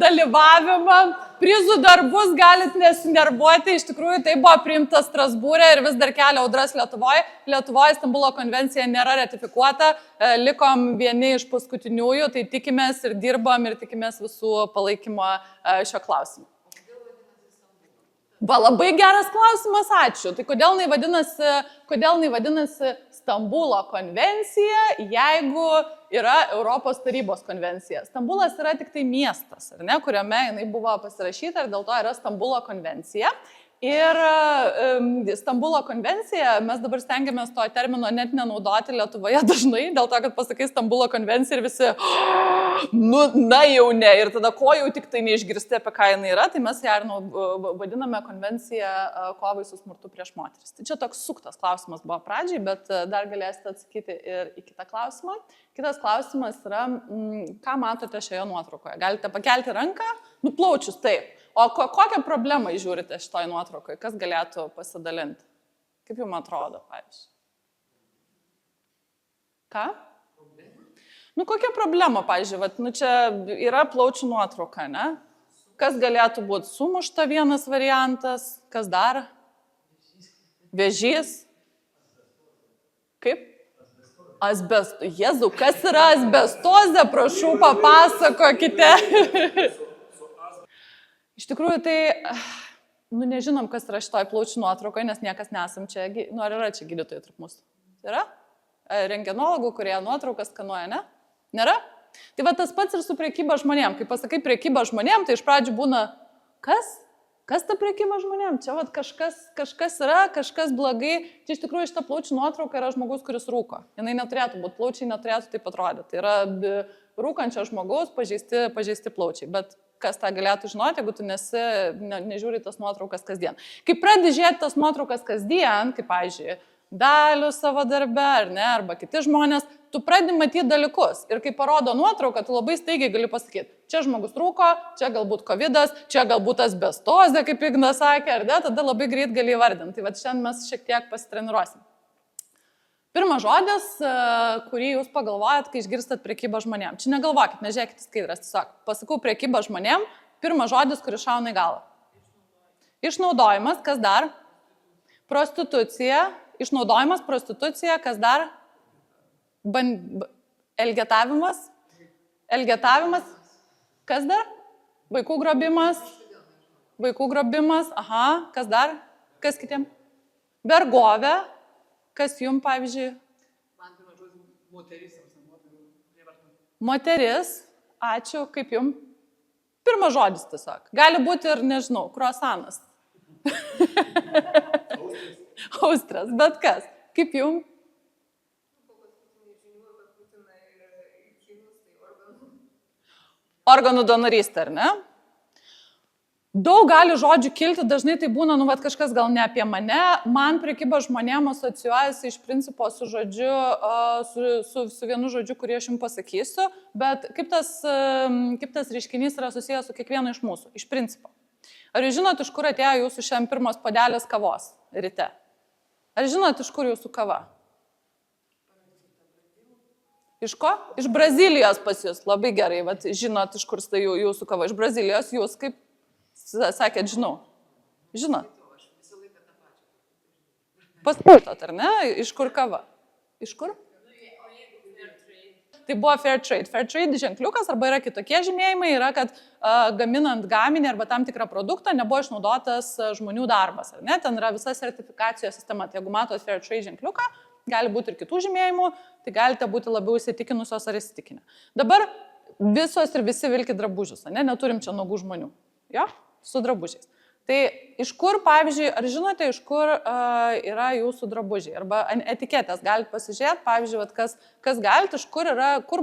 dalyvavimą. Prizų darbus galit nesinervuoti, iš tikrųjų tai buvo priimta Strasbūre ir vis dar kelia audras Lietuvoje. Lietuvoje Stambulo konvencija nėra ratifikuota, likom vieni iš paskutiniųjų, tai tikimės ir dirbam ir tikimės visų palaikymo šio klausimu. Labai geras klausimas, ačiū. Tai kodėl jinai vadinasi Stambulo konvencija, jeigu yra Europos tarybos konvencija? Stambulas yra tik tai miestas, ar ne, kuriame jinai buvo pasirašyta ir dėl to yra Stambulo konvencija. Ir Stambulo konvencija, mes dabar stengiamės to termino net nenaudoti Lietuvoje dažnai, dėl to, kad pasakai Stambulo konvencija ir visi, jau ne, ir tada ko jau tik tai neišgirsti, apie ką jinai yra, tai mes ją ir vadiname konvenciją kovai su smurtu prieš moteris. Tai čia toks suktas klausimas buvo pradžiai, bet dar galėsite atsakyti ir į kitą klausimą. Kitas klausimas yra, ką matote šioje nuotraukoje? Galite pakelti ranką? Plaučius, taip. O kokią problemą žiūrite šitoj nuotraukoje? Kas galėtų pasidalinti? Kaip jums atrodo, pavyzdžiui? Ką? Kokia problema, pavyzdžiui, čia yra plaučių nuotrauka, ne? Kas galėtų būti? Sumušta vienas variantas. Kas dar? Vėžys. Kaip? Jėzau, kas yra asbestozė? Prašau, papasakokite. Iš tikrųjų, tai, nežinom, kas yra šitoj plaučių nuotraukoje, nes niekas nesam čia, ar yra čia gydytojai tarp mūsų? Yra? Rentgenologų, kurie nuotraukas skanuoja, ne? Nėra? Tai va tas pats ir su priekyba žmonėm. Kai pasakai priekyba žmonėm, tai iš pradžių būna, kas? Kas ta priekyba žmonėm? Čia vat kažkas yra, kažkas blogai. Čia iš tikrųjų šita plaučių nuotrauka yra žmogus, kuris rūko. Jinai neturėtų būti, plaučiai neturėtų taip atrodyti. Tai yra rūkančio žmogaus pažeisti plaučiai. Bet kas tą galėtų žinoti, jeigu tu nežiūri tas nuotraukas kasdien. Kai pradedi žiūrėti tas nuotraukas kasdien, kaip, pavyzdžiui, Dalių savo darbe, ar ne, arba kiti žmonės, tu pradedi matyti dalykus. Ir kai parodo nuotrauką, tu labai staigiai gali pasakyti, čia žmogus rūko, čia galbūt covidas, čia galbūt asbestozė, kaip Ignas sakė, ar ne, tada labai greit gali įvardinti. Tai va šiandien mes šiek tiek pasitreniruosim. Pirmas žodis, kurį jūs pagalvojat, kai išgirstat priekybą žmonėm. Čia negalvokit, nežiūrėkit skaidras, tiesiog pasakau priekybą žmonėm, pirmas žodis, kuris šauna į galvą. Išnaudojimas, kas dar? Prostitucija. Išnaudojimas, prostitucija, kas dar? Elgetavimas. Elgetavimas. Kas dar? Vaikų grobimas. Vaikų grobimas. Aha, kas dar? Kas kitiem? Vergovė. Kas jum, pavyzdžiui? Man pirmas žodis moteris. Moteris. Ačiū, kaip jum? Pirmas žodis tiesiog. Gali būti ir, nežinau, kruasanas. Austras, bet kas? Kaip jum? Organų donorystė, ar ne? Daug gali žodžių kilti, dažnai tai būna, kažkas gal ne apie mane. Man priekyba žmonėm asocijuojasi iš principo su žodžiu, su vienu žodžiu, kurį aš jums pasakysiu, bet kaip tas reiškinys yra susijęs su kiekvienu iš mūsų, iš principo. Ar jūs žinot, iš kur atėjo jūsų šiandien pirmas puodelis kavos ryte? Ar žinot, iš kur jūsų kava? Iš ko? Iš Brazilijos pas jūs. Labai gerai, vat, žinot, iš kur tai jūsų kava. Iš Brazilijos jūs, kaip sakėt, žinau. Žinot? Paskaitot, ar ne? Iš kur kava? Iš kur? Tai buvo fair trade. Fair trade ženkliukas arba yra kitokie žymėjimai, yra, kad gaminant gaminį arba tam tikrą produktą nebuvo išnaudotas žmonių darbas. Ar ne? Ten yra visa sertifikacijos sistema. Tai jeigu matot fair trade ženkliuką, gali būti ir kitų žymėjimų, tai galite būti labiau įsitikinusios ar įsitikinę. Dabar visos ir visi vilki drabužius, ne? Neturim čia nuogų žmonių. Jo? Su drabužiais. Tai iš kur, pavyzdžiui, ar žinote, iš kur yra jūsų drabužiai? Arba etiketės galite pasižiūrėti, pavyzdžiui, kas galite, iš kur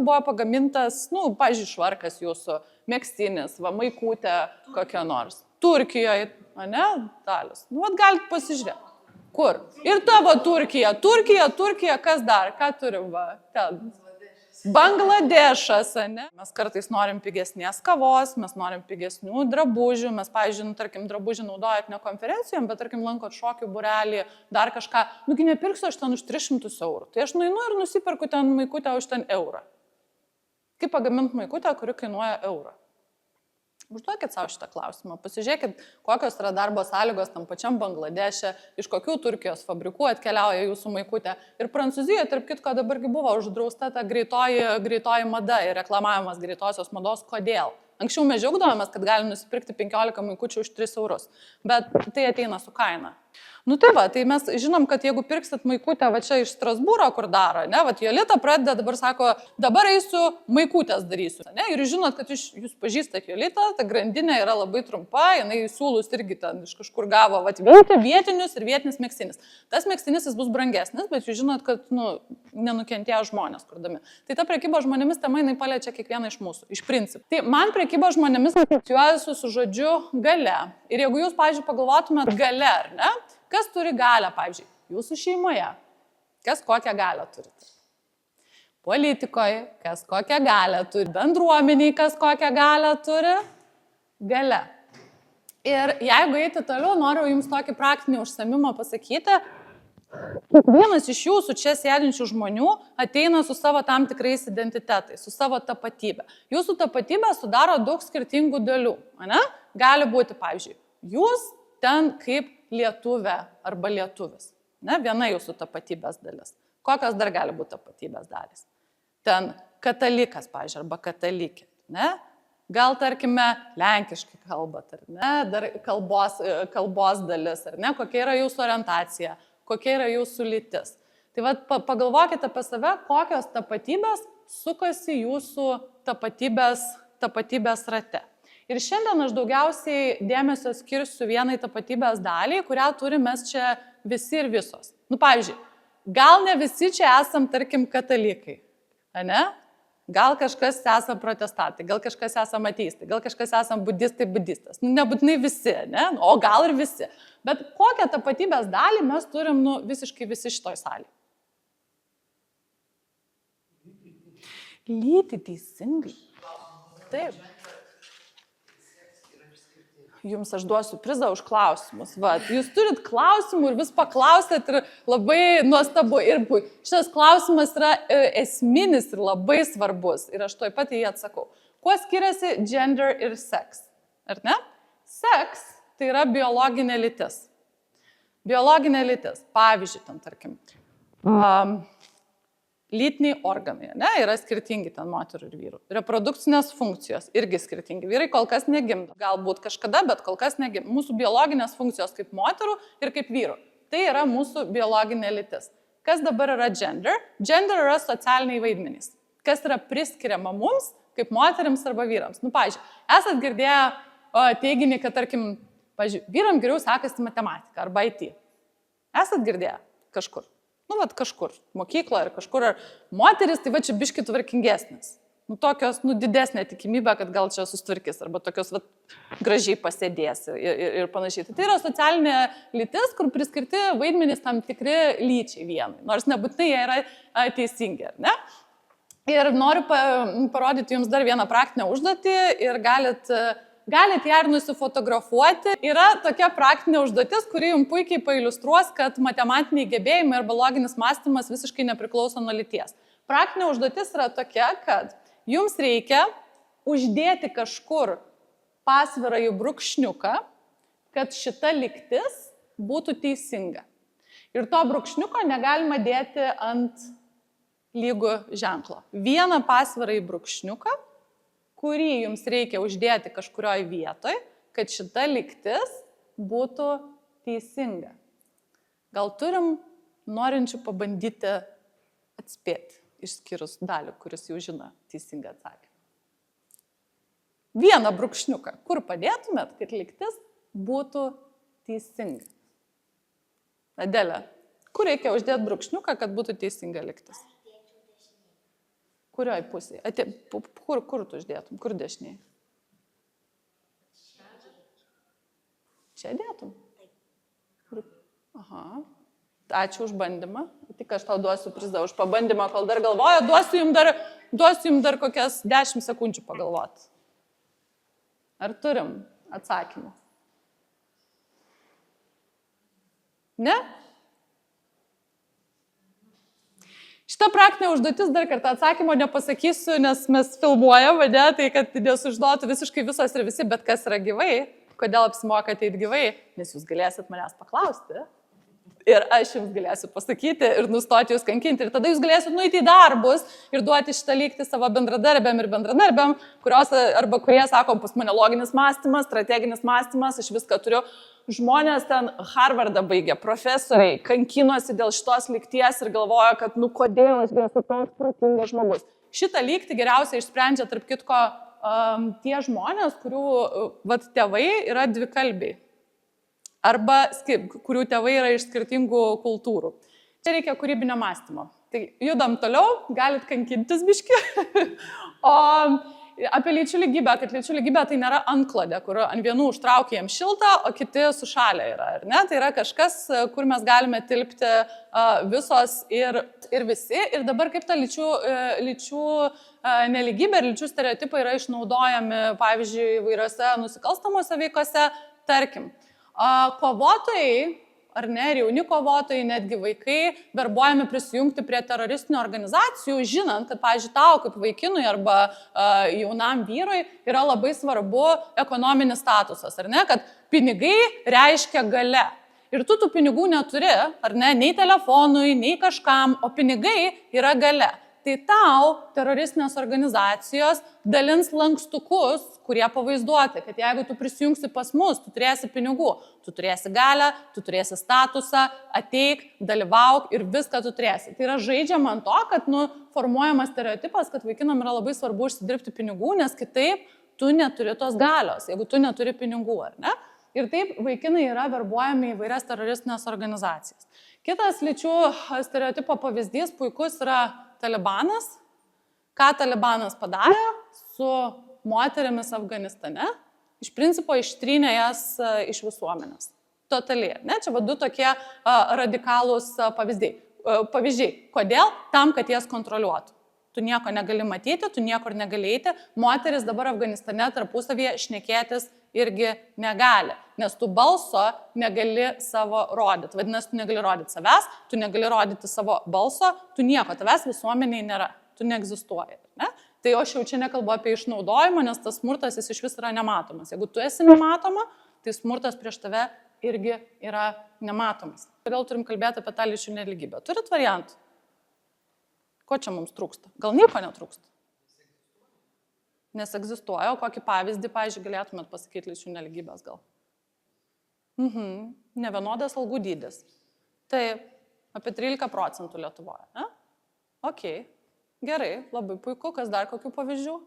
buvo pagamintas, pavyzdžiui, švarkas jūsų, megztinis, maikutė kokia nors. Turkijoje, ne, Dalis. Galite pasižiūrėti. Kur? Ir tavo Turkija, kas dar? Ką turim, va, ten? Bangladešas, ne? Mes kartais norim pigesnės kavos, mes norim pigesnių drabužių, mes, pavyzdžiui, tarkim, drabužį naudojat ne konferencijom, bet, tarkim, lankot šokių būrelį, dar kažką, nepirksiu aš ten už 300 eurų. Tai aš nueinu ir nusiperku ten maikutę už ten eurą. Kaip pagaminti maikutę, kuri kainuoja eurą? Užduokit savo šitą klausimą, pasižiūrėkit, kokios yra darbo sąlygos tam pačiam Bangladeše, iš kokių Turkijos fabrikų atkeliauja jūsų maikutė. Ir Prancūzijoje, tarp kitko, dabargi buvo uždrausta ta greitoji mada ir reklamavimas greitosios mados. Kodėl? Anksčiau mes džiaugdavomės, kad galim nusipirkti 15 maikučių už 3 eurus, bet tai ateina su kaina. Tai mes žinom, kad jeigu pirksit maikutę va čia iš Strasbūro, kur daro, ne, va Jolita pradeda, dabar sako, dabar eisiu maikutės darysiu, ne, ir žinot, kad jūs pažįstat Jolitą, ta grandinė yra labai trumpa, jinai siūlus irgi ten iš kažkur gavo, va, vietinius ir vietinis megztinis. Tas megztinis jis bus brangesnis, bet jūs žinot, kad, nenukentėjo žmonės kurdami. Tai ta prekyba žmonėmis tema, jinai paliečia kiekvieną iš mūsų, iš principų. Tai man prekyba žmonėmis asocijuojasi su žodžiu galia. Ir jeigu jūs, pavyzdžiui, pagalvotumėt galia, ar ne? Kas turi galią, pavyzdžiui, jūsų šeimoje? Kas kokią galią turite? Politikoje, kas kokią galią turi? Bendruomeniai, kas kokią galią turi? Galia. Ir jeigu eiti toliau, noriu jums tokį praktinį užsiėmimą pasakyti. Kiekvienas iš jūsų čia sėdinčių žmonių ateina su savo tam tikrais identitetais, su savo tapatybė. Jūsų tapatybė sudaro daug skirtingų dalių. Ne? Gali būti, pavyzdžiui, jūs ten kaip lietuvė arba lietuvis. Ne? Viena jūsų tapatybės dalis. Kokios dar gali būti tapatybės dalys? Ten katalikas, pavyzdžiui, arba katalikė. Ne? Gal, tarkime, lenkiškai kalbat, ar ne? Dar kalbos dalis, ar ne? Kokia yra jūsų orientacija, kokia yra jūsų lytis. Tai pagalvokite apie save, kokios tapatybės sukasi jūsų tapatybės rate. Ir šiandien aš daugiausiai dėmesio skirsiu vienai tapatybės daliai, kurią turime mes čia visi ir visos. Pavyzdžiui, gal ne visi čia esam, tarkim, katalikai, ne? Gal kažkas esam protestantai, gal kažkas esam ateistai, gal kažkas esam budistas. Nebūtinai visi, ne? O gal ir visi. Bet kokią tapatybės dalį mes turim visiškai visi šitoj salėje? Lytį teisingai. Taip. Jums aš duosiu prizą už klausimus. Jūs turit klausimų ir vis paklausėt ir labai nuostabu. Ir šitas klausimas yra esminis ir labai svarbus. Ir aš tuoj pat į jį atsakau. Kuo skiriasi gender ir sex? Ar ne? Sex tai yra biologinė lytis. Biologinė lytis. Pavyzdžiui, ten tarkim. Lytiniai organai, ne, yra skirtingi ten moterų ir vyrų. Reprodukcinės funkcijos irgi skirtingi. Vyrai kol kas negimdo. Galbūt kažkada, bet kol kas negimdo. Mūsų biologinės funkcijos kaip moterų ir kaip vyrų. Tai yra mūsų biologinė lytis. Kas dabar yra gender? Gender yra socialiniai vaidmenys. Kas yra priskiriama mums kaip moteriams arba vyrams. Pavyzdžiui, esat girdėję teiginį, kad, tarkim, vyram geriau sekasi matematika arba IT. Esat girdėję kažkur? Kažkur, mokykloje ar kažkur, ar moteris, tai čia biški tvarkingesnis. Tokios, didesnė tikimybė, kad gal čia sustvarkys, arba tokios, gražiai pasėdės ir panašiai. Tai yra socialinė lytis, kur priskirti vaidmenys tam tikri lyčiai vienai, nors nebūtinai jie yra teisingi, ar ne? Ir noriu parodyti jums dar vieną praktinę užduotį ir galit ją ir nusifotografuoti. Yra tokia praktinė užduotis, kuri jums puikiai pailiustruos, kad matematiniai gebėjimai arba loginis mąstymas visiškai nepriklauso nuo lyties. Praktinė užduotis yra tokia, kad jums reikia uždėti kažkur pasvirąjį brūkšniuką, kad šita lygtis būtų teisinga. Ir to brūkšniuko negalima dėti ant lygų ženklo. Vieną pasvirąjį brūkšniuką, kurį jums reikia uždėti kažkurioje vietoje, kad šita lygtis būtų teisinga. Gal turim norinčių pabandyti atspėti, išskyrus dalį, kuris jau žino teisingą atsakymą. Vieną brūkšniuką, kur padėtumėt, kad lygtis būtų teisinga? Adelė, kur reikia uždėti brūkšniuką, kad būtų teisinga lygtis? Kurioj pusėje? Kur tu uždėtum? Kur dešiniai? Čia dėtum? Aha. Ačiū už bandymą. Tik aš tau duosiu prizą už pabandymą, kol dar galvoju. Duosiu jums dar kokias 10 sekundžių pagalvoti. Ar turim atsakymą? Ne? Šitą praktinę užduotis dar kartą atsakymo nepasakysiu, nes mes filmuojam, tai kad nesužinotų visiškai visos ir visi, bet kas yra gyvai, kodėl apsimoka ateiti gyvai, nes jūs galėsit manęs paklausti ir aš jums galėsiu pasakyti ir nustoti jūs kankinti ir tada jūs galėsit nueiti į darbus ir duoti šitą lygtį savo bendradarbėm ir bendradarbėm, kurie sako, pas mane loginis mąstymas, strateginis mąstymas, aš viską turiu. Žmonės ten Harvardą baigė, profesoriai, kankinosi dėl šitos lygties ir galvoja, kad kodėl aš esu toks protingas žmogus. Šitą lygtį geriausiai išsprendžia, tarp kitko, tie žmonės, kurių tėvai yra dvikalbiai arba kurių tėvai yra iš skirtingų kultūrų. Čia reikia kūrybinio mąstymo. Tai judam toliau, galit kankintis biški. O apie lyčių lygybę, kad lyčių lygybė tai nėra antklodė, kur ant vienų užtraukia jiems šiltą, o kiti sušalę yra, ar ne? Tai yra kažkas, kur mes galime tilpti visos ir visi. Ir dabar kaip ta lyčių nelygybė ir lyčių stereotipai yra išnaudojami, pavyzdžiui, įvairiose nusikalstamose veikose, tarkim. Kovotojai, ar ne, ir jauni kovotojai, netgi vaikai, verbuojami prisijungti prie teroristinių organizacijų, žinant, kad, pavyzdžiui, tau kaip vaikinui arba jaunam vyrui yra labai svarbu ekonominis statusas, ar ne, kad pinigai reiškia galia. Ir tu tų pinigų neturi, ar ne, nei telefonui, nei kažkam, o pinigai yra galia. tai tau teroristinės organizacijos dalins lankstukus, kurie pavaizduoti, kad jeigu tu prisijungsi pas mus, tu turėsi pinigų, tu turėsi galią, tu turėsi statusą, ateik, dalyvauk ir viską tu turėsi. Tai yra žaidžiama ant to, kad formuojamas stereotipas, kad vaikinam yra labai svarbu užsidirbti pinigų, nes kitaip tu neturi tos galios, jeigu tu neturi pinigų, ar ne? Ir taip vaikinai yra verbuojami į vairias teroristinės organizacijas. Kitas lyčių stereotipo pavyzdys puikus yra Talibanas. Ką Talibanas padarė su moterimis Afganistane? Iš principo ištrynė jas iš visuomenės. Totaliai. Ne? Čia du tokie radikalūs pavyzdžiai. Kodėl? Tam, kad jas kontroliuotų. Tu nieko negali matyti, tu niekur negali eiti. Moteris dabar Afganistane tarpusavyje šnekėtis irgi negali, nes tu balso negali savo rodyti. Vadinasi, tu negali rodyti savęs, tu negali rodyti savo balso, tu nieko, tavęs visuomeniai nėra, tu neegzistuoji. Ne? Tai aš jau čia nekalbu apie išnaudojimą, nes tas smurtas jis iš vis yra nematomas. Jeigu tu esi nematoma, tai smurtas prieš tave irgi yra nematomas. Kodėl turim kalbėti apie tą lyčių nelygybę? Turit variantų? Ko čia mums trūksta? Gal nieko netrūksta? Nes egzistuoja, o kokį pavyzdį, pavyzdžiui, galėtumėt pasakyti lyčių nelygybės gal? Nevienodas algų dydis. Tai apie 13% Lietuvoje. Ne? Ok, gerai, labai puiku, kas dar kokių pavyzdžių?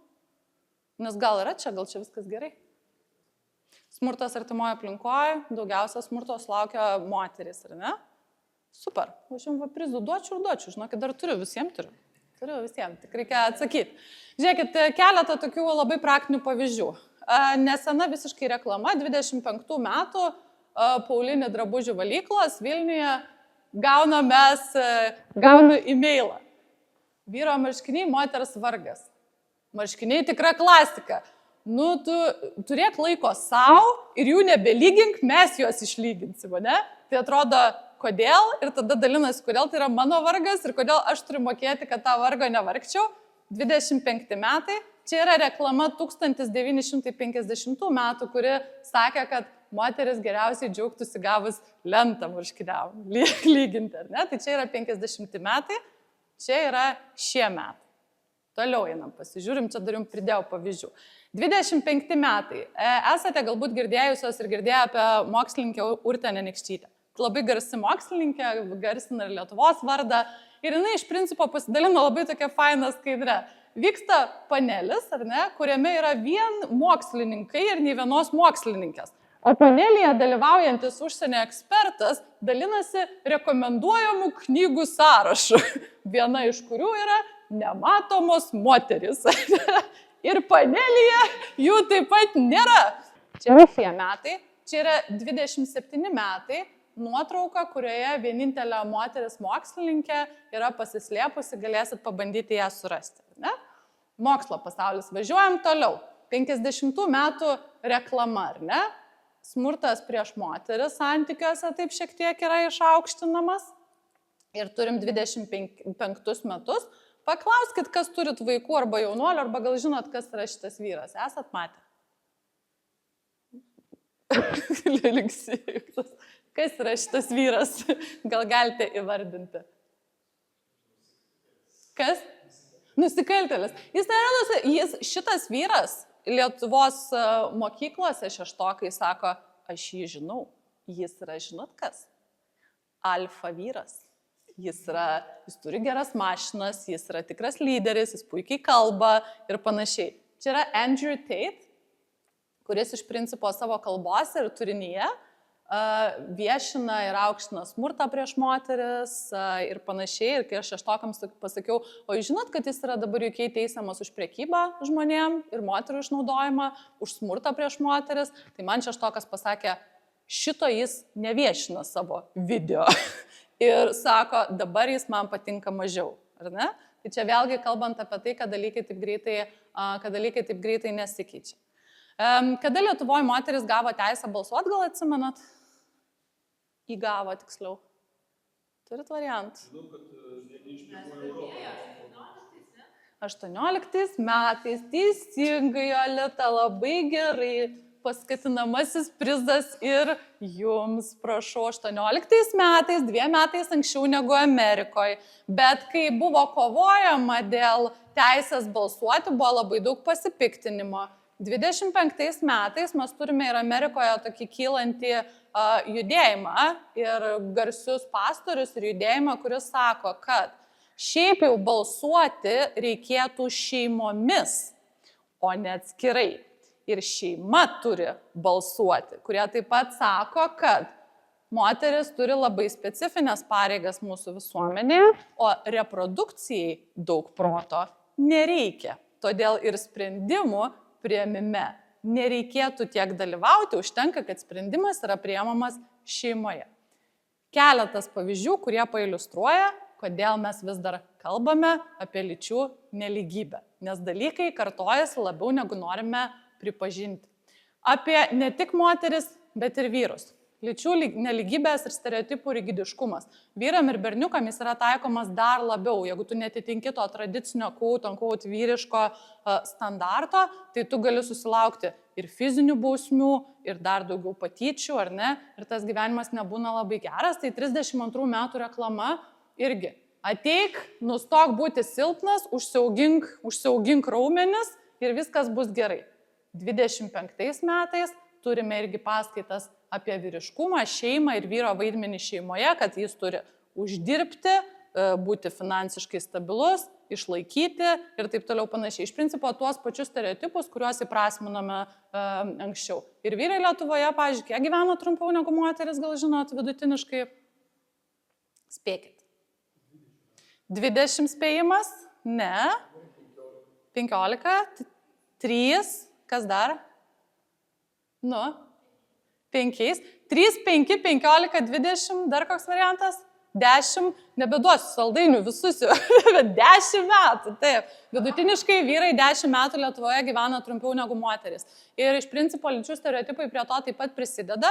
Nes gal yra čia, gal čia viskas gerai. Smurtas artimoje aplinkoje, daugiausia smurto sulaukia moterys, ar ne? Super, aš jums prizų duočiau, žinokit, dar turiu, visiems turiu. Turiu visiems, tik reikia atsakyti. Žiūrėkit, keletą tokių labai praktinių pavyzdžių. Nesena visiškai reklama, 25 metų Paulinė drabužių valyklos Vilniuje gaunu e-mailą. Vyro marškiniai, moters vargas. Marškiniai tikra klasika. Tu turėk laiko savo ir jų nebelygink, mes juos išlyginsime, ne? Tai atrodo, kodėl ir tada dalinasi, kodėl tai yra mano vargas ir kodėl aš turiu mokėti, kad tą vargą nevargčiau. 25 metai. Čia yra reklama 1950 metų, kuri sakė, kad moteris geriausiai džiaugtųsi gavus lentą marškiniam, lyginti, ar ne? Tai čia yra 50 metai, čia yra šie metai. Toliau einam, pasižiūrim, čia dar jums pridėjau pavyzdžių. 25 metai. Esate galbūt girdėjusios ir girdėję apie mokslininkę Urtę Nenikštytę. Labai garsi mokslininkė, garsina ir Lietuvos vardą. Ir jinai iš principo pasidalino labai tokia faina skaidrė. Vyksta panelis, ar ne, kuriame yra vien mokslininkai ir nei vienos mokslininkės. O panelyje dalyvaujantis užsienio ekspertas dalinasi rekomenduojamų knygų sąrašu. Viena iš kurių yra Nematomos moterys. Ir panelyje jų taip pat nėra. Čia yra šie metai, čia yra 27 metai. Nuotrauka, kurioje vienintelė moteris mokslininkė yra pasislėpusi, galėsit pabandyti ją surasti. Ne? Mokslo pasaulis. Važiuojam toliau. 50 metų reklama, ar ne? Smurtas prieš moteris santykiuose taip šiek tiek yra išaukštinamas. Ir turim 25 metus. Paklauskit, kas turit vaikų arba jaunuolių, arba gal žinot, kas yra šitas vyras. Esat matę? Linksėjus. Kas yra šitas vyras? Gal galite įvardinti? Kas? Nusikaltėlis. Šitas vyras Lietuvos mokyklose šeštokai sako, aš jį žinau. Jis yra, žinot kas? Alfa vyras. Jis turi geras mašinas, jis yra tikras lyderis, jis puikiai kalba ir panašiai. Čia yra Andrew Tate, kuris iš principo savo kalbose ir turinyje viešina ir aukština smurtą prieš moteris ir panašiai. Ir kai aš šeštokams pasakiau, o jūs žinot, kad jis yra dabar UK teisiamas už priekybą žmonėm ir moterų išnaudojimą, už smurtą prieš moteris, tai man šeštokas pasakė, šito jis neviešina savo video. Ir sako, dabar jis man patinka mažiau. Ar ne? Tai čia vėlgi kalbant apie tai, kad dalykai taip greitai nesikeičia. Kada Lietuvoje moteris gavo teisę balsuoti, gal atsimenat? Įgavo tiksliau. Turit variantų? Žinau, kad išvyko Europoje. 18 metais, teisingai, Jolita, labai gerai paskatinamasis prizas ir jums, prašau, 18 metais, 2 metais anksčiau negu Amerikoje. Bet kai buvo kovojama dėl teisės balsuoti, buvo labai daug pasipiktinimo. 25 metais mes turime ir Amerikoje tokį kylantį judėjimą ir garsius pastorius ir judėjimą, kuris sako, kad šiaip jau balsuoti reikėtų šeimomis, o ne atskirai. Ir šeima turi balsuoti, kurie taip pat sako, kad moteris turi labai specifines pareigas mūsų visuomenėje, o reprodukcijai daug proto nereikia. Todėl ir sprendimų priėmime nereikėtų tiek dalyvauti, užtenka, kad sprendimas yra priėmamas šeimoje. Keletas pavyzdžių, kurie pailiustruoja, kodėl mes vis dar kalbame apie lyčių nelygybę. Nes dalykai kartojasi labiau negu norime pripažinti. Apie ne tik moteris, bet ir vyrus. Lyčių nelygybės ir stereotipų rigidiškumas. Vyram ir berniukam jis yra taikomas dar labiau. Jeigu tu netitinki to tradicinio vyriško standarto, tai tu gali susilaukti ir fizinių bausmių, ir dar daugiau patyčių, ar ne? Ir tas gyvenimas nebūna labai geras. Tai 32 metų reklama irgi. Ateik, nustok būti silpnas, užsiaugink raumenis ir viskas bus gerai. 25 metais turime irgi paskaitas apie vyriškumą, šeimą ir vyro vaidmenį šeimoje, kad jis turi uždirbti, būti finansiškai stabilus, išlaikyti ir taip toliau panašiai. Iš principo tuos pačius stereotipus, kuriuos įprasminome anksčiau. Ir vyrai Lietuvoje, pavyzdžiui, kiek gyvena trumpiau negu moteris, gal žinot, vidutiniškai? Spėkit. 20 spėjimas? Ne. 15? 3? Kas dar? 5. 3, 5, 15, 20. Dar koks variantas? 10. Nebeduosiu saldainių visus jau. 10 metų. Taip. Vidutiniškai vyrai 10 metų Lietuvoje gyvena trumpiau negu moteris. Ir iš principo lyčių stereotipai prie to taip pat prisideda.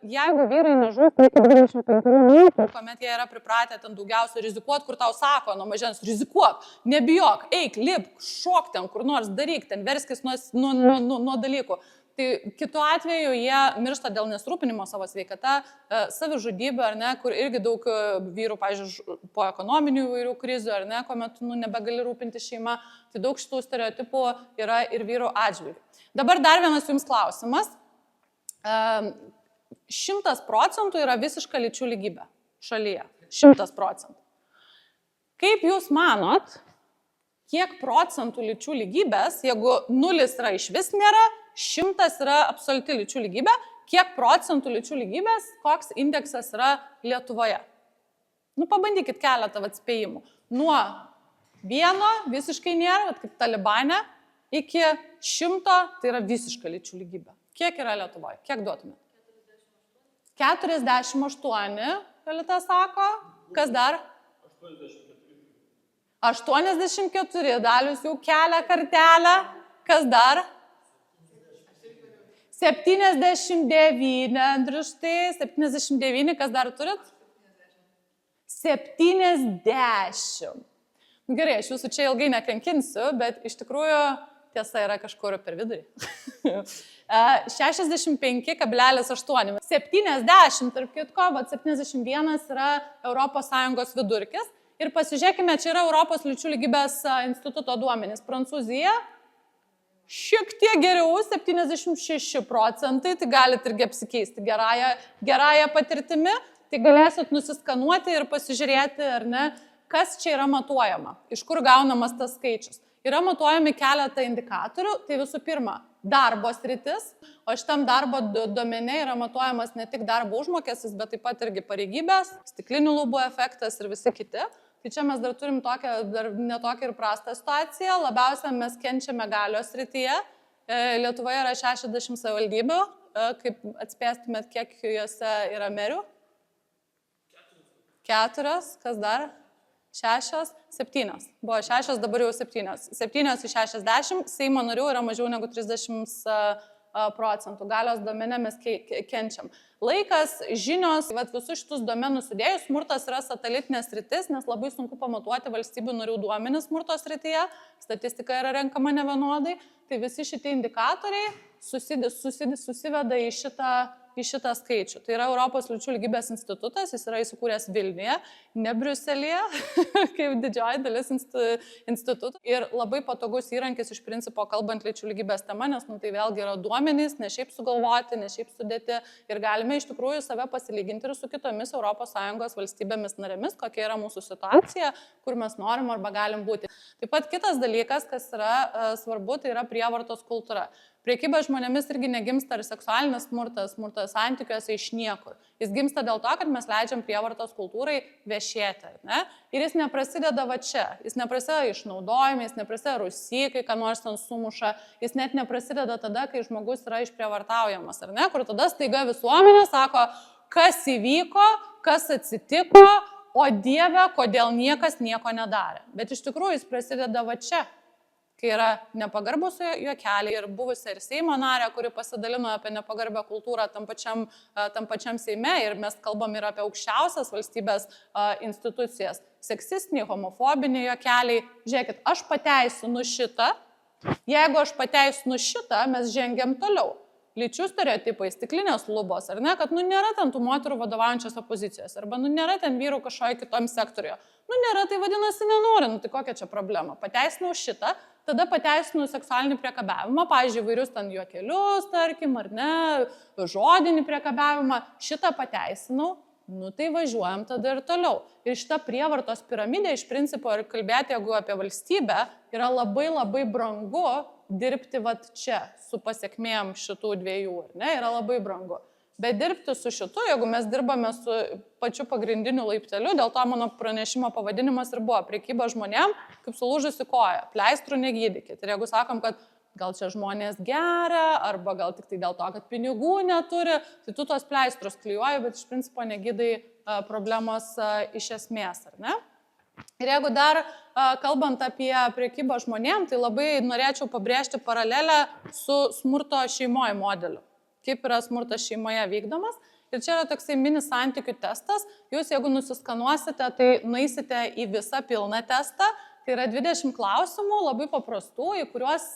Jeigu vyrai nežūsta iki 25 metų, kuomet jie yra pripratę ten daugiausiai rizikuoti, kur tau sako nuo mažens rizikuok, nebijok, eik, lipk, šok ten, kur nors daryk, ten verskis nuo dalykų. Tai kitu atveju jie miršta dėl nesirūpinimo savo sveikata, savižudybė, ar ne, kur irgi daug vyrų, pavyzdžiui, po ekonominių įvairių krizių, ar ne, kuomet nebegali rūpinti šeima, tai daug šitų stereotipų yra ir vyrų atžvilgių. Dabar dar vienas jums klausimas. 100% yra visiška lyčių lygybė šalyje. 100%. Kaip jūs manot, kiek procentų lyčių lygybės, jeigu 0 yra iš vis nėra, 100 yra absoliuti lyčių lygybė, kiek procentų lyčių lygybės, koks indeksas yra Lietuvoje? Pabandykit keletą atspėjimų. Nuo 1 visiškai nėra, kaip Talibane, iki 100 tai yra visiška lyčių lygybė. Kiek yra Lietuvoje? Kiek duotume? 48, Galita sako. Kas dar? 84, Dalius jau kelia kartelę. Kas dar? 79, Andriuštai, 79, kas dar turit? 70. Gerai, aš jūsų čia ilgai nekankinsiu, bet iš tikrųjų tiesa yra kažkur per vidurį. 65,8. 70, tarp kitko, 71 yra ES vidurkis. Ir pasižiūrėkime, čia yra Europos lyčių lygybės instituto duomenys. Prancūzija šiek tiek geriau, 76%, tai galite irgi apsikeisti gerąją patirtimi, tai galėsit nusiskanuoti ir pasižiūrėti, ar ne, kas čia yra matuojama, iš kur gaunamas tas skaičius. Yra matuojami keletą indikatorių, tai visų pirma, darbo sritis, o šitam darbo domene yra matuojamas ne tik darbo užmokestis, bet taip pat irgi pareigybės, stiklinių lubų efektas ir visi kiti. Tai čia mes dar turim netokią ir prastą situaciją. Labiausiai mes kenčiame galios srityje. Lietuvoje yra 60 savivaldybių. Kaip atspėstumėt, kiek juose yra merių? 4. Kas dar? 6, 7. Buvo 6, dabar jau 7. 7 iš 60. Seimo narių yra mažiau negu 30 procentų, galios domene mes kenčiam. Laikas, žinios, visus šitus domenus sudėjus, smurtas yra satelitinė sritis, nes labai sunku pamatuoti valstybių narių duomenis smurto srityje, statistika yra renkama nevienodai, tai visi šitie indikatoriai susiveda į šitą skaičių. Tai yra Europos lyčių lygybės institutas, jis yra įsikūręs Vilniuje, ne Briuselėje, kaip didžioji dalis institutų. Ir labai patogus įrankis iš principo kalbant lyčių lygybės tema, nes tai vėlgi yra duomenys, ne šiaip sugalvoti, ne šiaip sudėti. Ir galime iš tikrųjų save pasilyginti ir su kitomis ES valstybėmis narėmis, kokia yra mūsų situacija, kur mes norim arba galim būti. Taip pat kitas dalykas, kas yra svarbu, tai yra prievartos kultūra. Prekyba žmonėmis irgi negimsta ir seksualinis smurtas santykiuose iš niekur. Jis gimsta dėl to, kad mes leidžiam prievartos kultūrai viešėti. Ne? Ir jis neprasideda va čia. Jis neprasideda išnaudojimai, jis neprasideda Rusijai, kai ką nors ten sumuša. Jis net neprasideda tada, kai žmogus yra išprievartaujamas. Ar ne? Kur tada staiga visuomenė sako, kas įvyko, kas atsitiko, o Dieve, kodėl niekas nieko nedarė. Bet iš tikrųjų jis prasideda va čia. Kai yra nepagarbus juokeliai ir buvusi ir Seimo narė, kuri pasidalino apie nepagarbę kultūrą tam pačiam Seime ir mes kalbam ir apie aukščiausias valstybės institucijas. Seksistiniai, homofobiniai juokeliai. Žiūrėkit, aš pateisinu šitą. Jeigu aš pateisinu šitą, mes žengiam toliau. Lyčių stereotipai, stiklinės lubos, ar ne, kad nėra ten tų moterų vadovaujančiose pozicijose, arba nėra ten vyrų kažkoje kitom sektoriuje. Nėra, tai vadinasi nenori, tai kokia čia problema. Pateisinau šitą, tada pateisinau seksualinį priekabiavimą, pavyzdžiui, vairius ten juokelius, tarkim, ar ne, žodinį priekabiavimą, šitą pateisinau, tai važiuojam tada ir toliau. Ir šita prievartos piramidė iš principo ir kalbėti, jeigu apie valstybę, yra labai labai brangu dirbti vat čia su pasiekmėm šitų dviejų, ne, yra labai brangu. Bet dirbti su šitu, jeigu mes dirbame su pačiu pagrindiniu laipteliu, dėl to mano pranešimo pavadinimas ir buvo prekyba žmonėm, kaip sulūžusi koja, pleistrų negydykit. Ir jeigu sakom, kad gal čia žmonės geria, arba gal tik tai dėl to, kad pinigų neturi, tai tu tos pleistrus klijuoji, bet iš principo negydai problemos iš esmės, ar ne? Ir jeigu dar kalbant apie prekybą žmonėm, tai labai norėčiau pabrėžti paralelę su smurto šeimoje modeliu. Kaip yra smurtas šeimoje vykdomas. Ir čia yra toksai mini santykių testas. Jūs, jeigu nusiskanuosite, tai nueisite į visą pilną testą. Tai yra 20 klausimų, labai paprastų, į kuriuos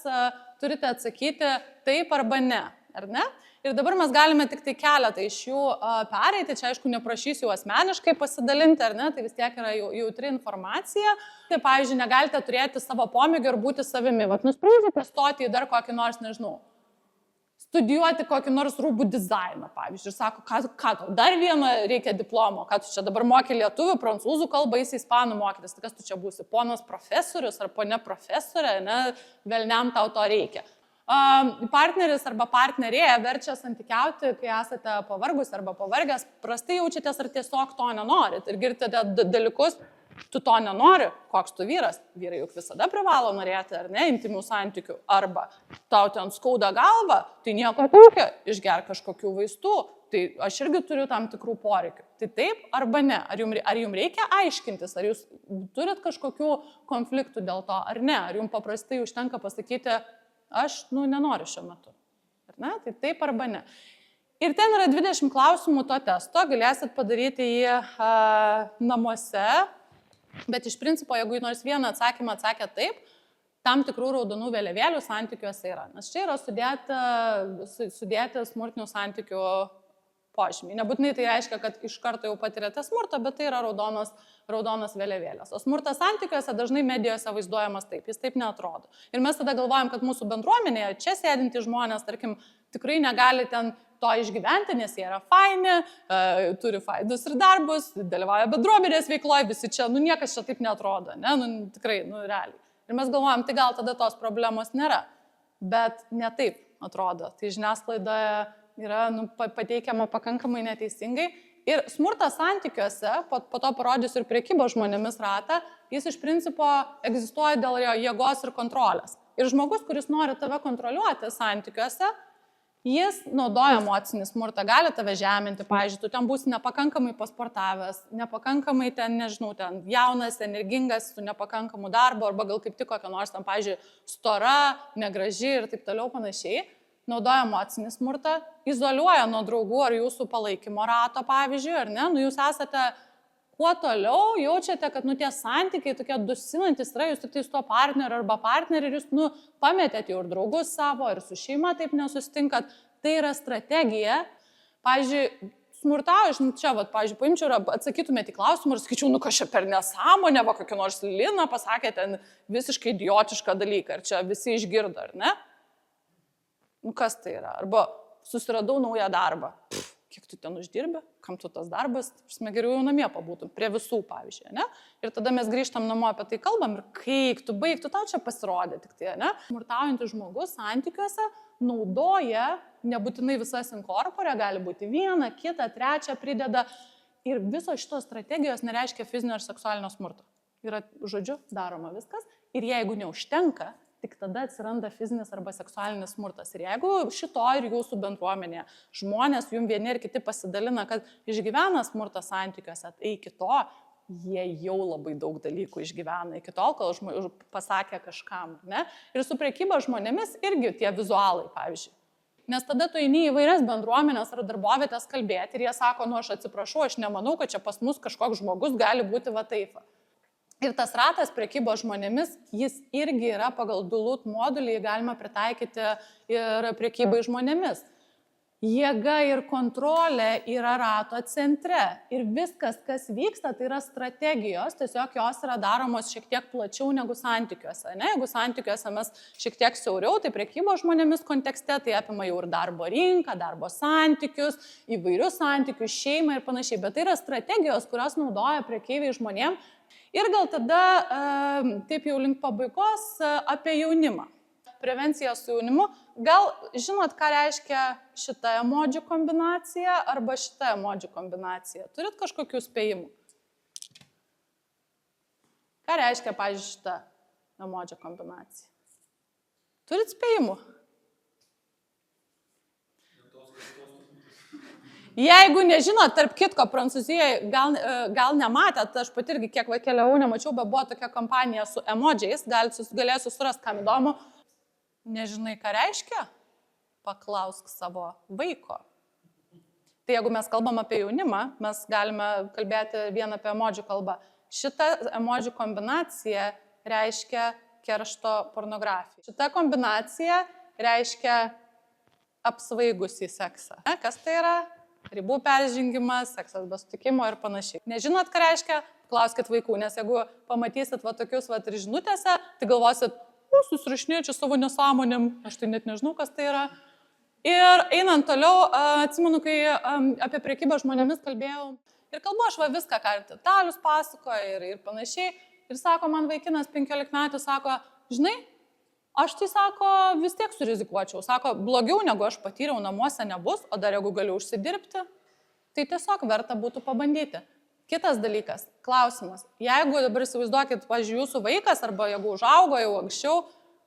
turite atsakyti taip arba ne. Ar ne? Ir dabar mes galime tik tai keletą iš jų pereiti. Čia, aišku, neprašysiu asmeniškai pasidalinti, ar ne? Tai vis tiek yra jautri informacija. Tai, pavyzdžiui, negalite turėti savo pomėgio ir būti savimi. Vat nusprendžiate stoti į dar kokį nors, nežinau, studijuoti kokį nors rūbų dizainą, pavyzdžiui, ir sako, ką dar vieną reikia diplomo, ką tu čia dabar moki lietuvių, prancūzų kalbą, ispanų mokytis, tai kas tu čia būsi, ponas profesorius ar ponė profesorė, ne, velniam tau to reikia. Partneris arba partnerė verčia santykiauti, kai esate pavargus arba pavargęs, prastai jaučiatės ar tiesiog to nenorit ir girdite dalykus, tu to nenori, koks tu vyras, vyrai juk visada privalo norėti, ar ne, intimių santykių, arba tau ten skauda galva, tai nieko tokio, išgerk kažkokių vaistų, tai aš irgi turiu tam tikrų poreikių. Tai taip arba ne, ar jums reikia aiškintis, ar jūs turit kažkokių konfliktų dėl to, ar ne, ar jums paprastai užtenka pasakyti, aš nenoriu šiuo metu, ar ne, tai taip arba ne. Ir ten yra 20 klausimų to testo, galėsit padaryti jį namuose. Bet iš principo, jeigu nors vieną atsakymą atsakė taip, tam tikrų raudonų vėliavėlių santykiuose yra. Nes čia yra sudėti smurtinių santykių požymiai. Nebūtinai tai reiškia, kad iš karto jau patirėte smurtą, bet tai yra raudonos vėliavėlės. O smurtas santykiuose dažnai medijose vaizduojamas taip, jis taip neatrodo. Ir mes tada galvojam, kad mūsų bendruomenėje čia sėdinti žmonės, tarkim, tikrai negali ten to išgyventi, nes jie yra faini, turi faidus ir darbus, dalyvauja bendruomenės veikloje, visi čia, niekas čia taip neatrodo, ne, tikrai, realiai. Ir mes galvojam, tai gal tada tos problemos nėra, bet ne taip atrodo. Tai žiniasklaidoje yra pateikiama pakankamai neteisingai. Ir smurtas santykiuose, po to parodysiu ir prekybos žmonėmis ratą, jis iš principo egzistuoja dėl jėgos ir kontrolės. Ir žmogus, kuris nori tave kontroliuoti santykiuose, jis naudoja emocinį smurtą, gali tave žeminti, pavyzdžiui, tu ten būsi nepakankamai pasportavęs, nepakankamai ten, nežinau, ten jaunas, energingas, su nepakankamu darbu, arba gal kaip tik kokia nors ten, pavyzdžiui, stora, negraži ir taip toliau panašiai. naudoja emocinį smurtą, izoliuoja nuo draugų ar jūsų palaikymo rato, pavyzdžiui, ar ne, jūs esate kuo toliau, jaučiate, kad tie santykiai tokie dusinantis yra, jūs tik tai su tuo partneriu arba partneriu ir jūs pametėte jau ir draugus savo, ir su šeima taip nesustinkat, tai yra strategija. Pavyzdžiui, smurtauju, čia, pavyzdžiui, paimčiau ir atsakytumėte į klausimą ir sakyčiau, kas čia per nesąmonę, kokį nors Lina pasakė ten visiškai idiotišką dalyką, ir čia visi išgirdo, ar ne? Kas tai yra? Arba susiradau naują darbą. Kiek tu ten uždirbi, kam tu tas darbas, geriau jau namie pabūtum, prie visų, pavyzdžiui, ne? Ir tada mes grįžtam namo apie tai kalbam ir kaip tu baigtų, tau čia pasirodė tik tai, ne? Smurtaujantis žmogus santykiuose naudoja, nebūtinai visas inkorporė, gali būti vieną, kitą, trečią prideda ir visos šitos strategijos nereiškia fizinio ir seksualinio smurto. Yra, žodžiu, daroma viskas ir jeigu neužtenka, tik tada atsiranda fizinis arba seksualinis smurtas. Ir jeigu šito ir jūsų bendruomenėje žmonės, jums vieni ir kiti pasidalina, kad išgyvena smurtą santykiuose, tai iki to jie jau labai daug dalykų išgyvena, iki tol, kol pasakė kažkam. Ne? Ir su prekyba žmonėmis irgi tie vizualai, pavyzdžiui. Nes tada tu eini į įvairias bendruomenės ar darbovietės kalbėti ir jie sako, aš atsiprašau, aš nemanau, kad čia pas mus kažkoks žmogus gali būti va taip. Ir tas ratas prekybos žmonėmis, jis irgi yra pagal Duluth modulį, galima pritaikyti ir prekybai žmonėmis. Jėga ir kontrolė yra rato centre. Ir viskas, kas vyksta, tai yra strategijos, tiesiog jos yra daromos šiek tiek plačiau negu santykiuose. Ne? Jeigu santykiuose mes šiek tiek siauriau, tai prekybos žmonėmis kontekste tai apima jau ir darbo rinką, darbo santykius, įvairius santykius, šeimą ir panašiai. Bet tai yra strategijos, kurios naudoja prekeiviai žmonėm. Ir gal tada, taip jau link pabaigos, apie jaunimą. Prevencija su jaunimu. Gal žinot, ką reiškia šita emodžių kombinacija arba šita emodžių kombinacija? Turit kažkokių spėjimų? Ką reiškia, pavyzdžiui, šita emodžių kombinacija? Turit spėjimų? Jeigu nežinot, tarp kitko, Prancūzijoje gal nematėt, aš pat irgi kiek keliavau, nemačiau, bet buvo tokia kampanija su emodžiais, galėsiu surasti, kam įdomu. Nežinai, ką reiškia? Paklausk savo vaiko. Tai jeigu mes kalbam apie jaunimą, mes galime kalbėti vien apie emodžių kalbą. Šita emodžių kombinacija reiškia keršto pornografiją. Šita kombinacija reiškia apsvaigusį seksą. Kas tai yra? Ribų peržengimas, seksas be sutikimo ir panašiai. Nežinot, ką reiškia? Klauskit vaikų, nes jeigu pamatysit tokius ir žinutėse, tai galvosit, susirašinėčiau savo nesąmonėm, aš tai net nežinau, kas tai yra. Ir einant toliau, atsimenu, kai apie prekybą žmonėmis kalbėjau, ir kalbu aš viską, ką ir Talius pasakoja ir panašiai, ir sako, man vaikinas 15 metų, sako, žinai, aš tai sako, vis tiek surizikuočiau, sako, blogiau negu aš patyriau namuose nebus, o dar jeigu galiu užsidirbti, tai tiesiog verta būtų pabandyti. Kitas dalykas, klausimas, jeigu dabar įsivaizduokit, pavyzdžiui, jūsų vaikas arba jeigu užaugo jau anksčiau,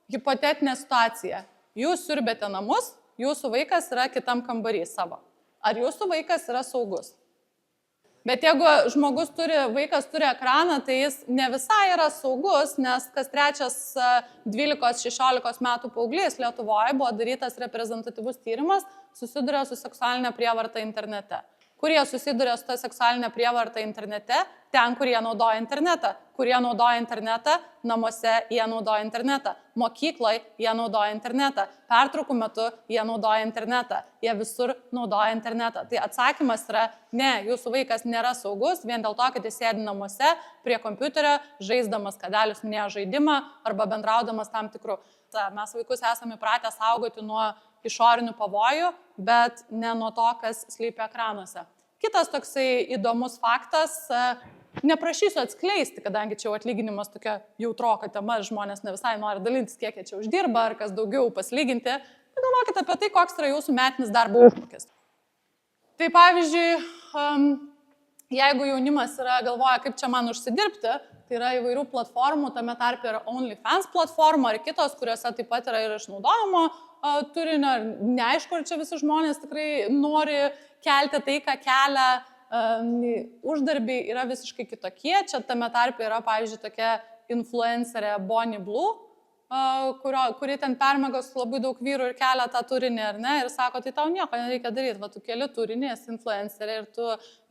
hipotetinė situacija, jūs siurbėte namus, jūsų vaikas yra kitam kambarį savo. Ar jūsų vaikas yra saugus? Bet jeigu vaikas turi ekraną, tai jis ne visai yra saugus, nes kas trečias 12-16 metų paauglys Lietuvoje buvo darytas reprezentatyvus tyrimas, susiduria su seksualinė prievarta internete. Kur jie susiduria su ta seksualinė prievarta internete? Ten, kur jie naudoja internetą. Kur jie naudoja internetą? Namuose jie naudoja internetą. Mokykloje jie naudoja internetą. Pertraukų metu jie naudoja internetą. Jie visur naudoja internetą. Tai atsakymas yra, ne, jūsų vaikas nėra saugus vien dėl to, kad jis sėdi namuose prie kompiuterio, žaisdamas, kad Dalius minėjo žaidimą arba bendraudamas tam tikrų. Mes vaikus esame įpratę saugoti nuo išorinių pavojų, bet ne nuo to, kas slypi ekranuose. Kitas toksai įdomus faktas, neprašysiu atskleisti, kadangi čia atlyginimas tokia jautroka tema, žmonės ne visai nori dalintis, kiek jie čia uždirba, ar kas daugiau pasilyginti, pagalvokite apie tai, koks yra jūsų metinis darbo užmokestis. Tai pavyzdžiui, jeigu jaunimas galvoja, kaip čia man užsidirbti, tai yra įvairių platformų, tame tarpe yra OnlyFans platforma ar kitos, kuriuose taip pat yra ir išnaudojimo turinio. Neaišku, ar čia visi žmonės tikrai nori kelti tai, ką kelia, uždarbiai yra visiškai kitokie. Čia tame tarpe yra, pavyzdžiui, tokia influencerė Bonnie Blue, kuri ten permegos labai daug vyrų ir kelia tą turinį, ar ne, ir sako, tai tau nieko nereikia daryti, va, tu keli turinį, esi influencerė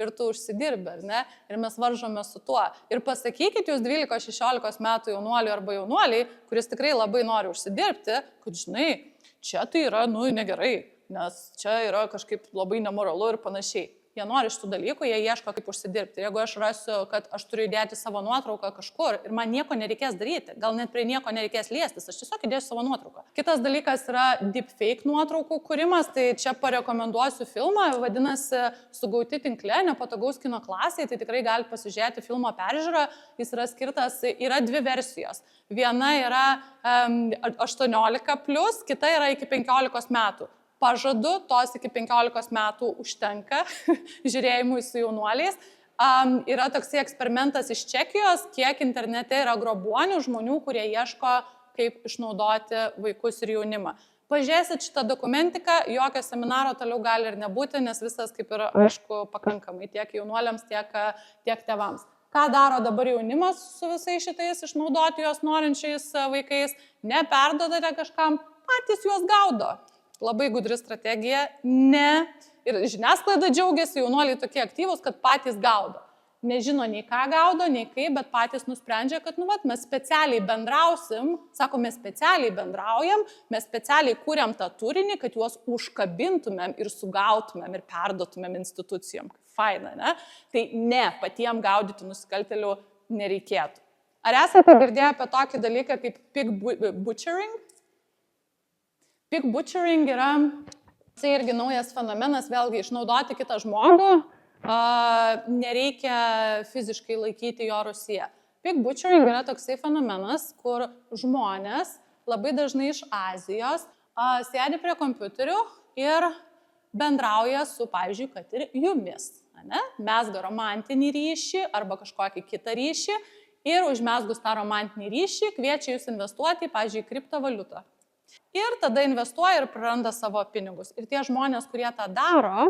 ir tu užsidirbi, ar ne, ir mes varžome su tuo. Ir pasakykit jūs 12-16 metų jaunuoliui arba jaunuoliai, kuris tikrai labai nori užsidirbti, kad žinai, čia tai yra, negerai, nes čia yra kažkaip labai nemoralu ir panašiai. Jie nori šitų dalykų, jie ieško kaip užsidirbti. Jeigu aš rasiu, kad aš turiu įdėti savo nuotrauką kažkur ir man nieko nereikės daryti, gal net prie nieko nereikės liestis, aš tiesiog įdėsiu savo nuotrauką. Kitas dalykas yra deepfake nuotraukų kūrimas, tai čia parekomenduosiu filmą, vadinasi Sugauti tinkle, nepatogaus kino klasėje, tai tikrai galite pasižiūrėti filmo peržiūrą, jis yra skirtas, yra dvi versijos. Viena yra 18+, kita yra iki 15 metų. Pažadu, tos iki 15 metų užtenka žiūrėjimui su jaunuoliais. Yra toksai eksperimentas iš Čekijos, kiek internete yra grobuonių žmonių, kurie ieško, kaip išnaudoti vaikus ir jaunimą. Pažiūrėsit šitą dokumentiką, jokio seminaro toliau gali ir nebūti, nes visas kaip ir aišku pakankamai tiek jaunuoliams, tiek tėvams. Ką daro dabar jaunimas su visais šitais išnaudoti juos norinčiais vaikais? Neperdodate kažkam, patys juos gaudo. Labai gudri strategija, ne. Ir žiniasklaida džiaugiasi, jaunuoliai tokie aktyvūs, kad patys gaudo. Nežino nei ką gaudo, nei kaip, bet patys nusprendžia, kad mes specialiai bendrausim, sako, mes specialiai bendraujam, mes specialiai kūriam tą turinį, kad juos užkabintumėm ir sugautumėm ir perduotumėm institucijom. Faina, ne? Tai ne, patiem gaudyti nusikaltėlių nereikėtų. Ar esate girdėję apie tokį dalyką kaip pig butchering? Pig butchering yra, tai irgi naujas fenomenas, vėlgi išnaudoti kitą žmogų, nereikia fiziškai laikyti jo Rusiją. Pig butchering yra toksai fenomenas, kur žmonės labai dažnai iš Azijos sėdi prie kompiuterių ir bendrauja su, pavyzdžiui, kad ir jumis. Mezga romantinį ryšį arba kažkokį kitą ryšį ir užmezgus tą romantinį ryšį kviečia jūs investuoti, pavyzdžiui, kriptovaliutą. Ir tada investuoja ir praranda savo pinigus. Ir tie žmonės, kurie tą daro,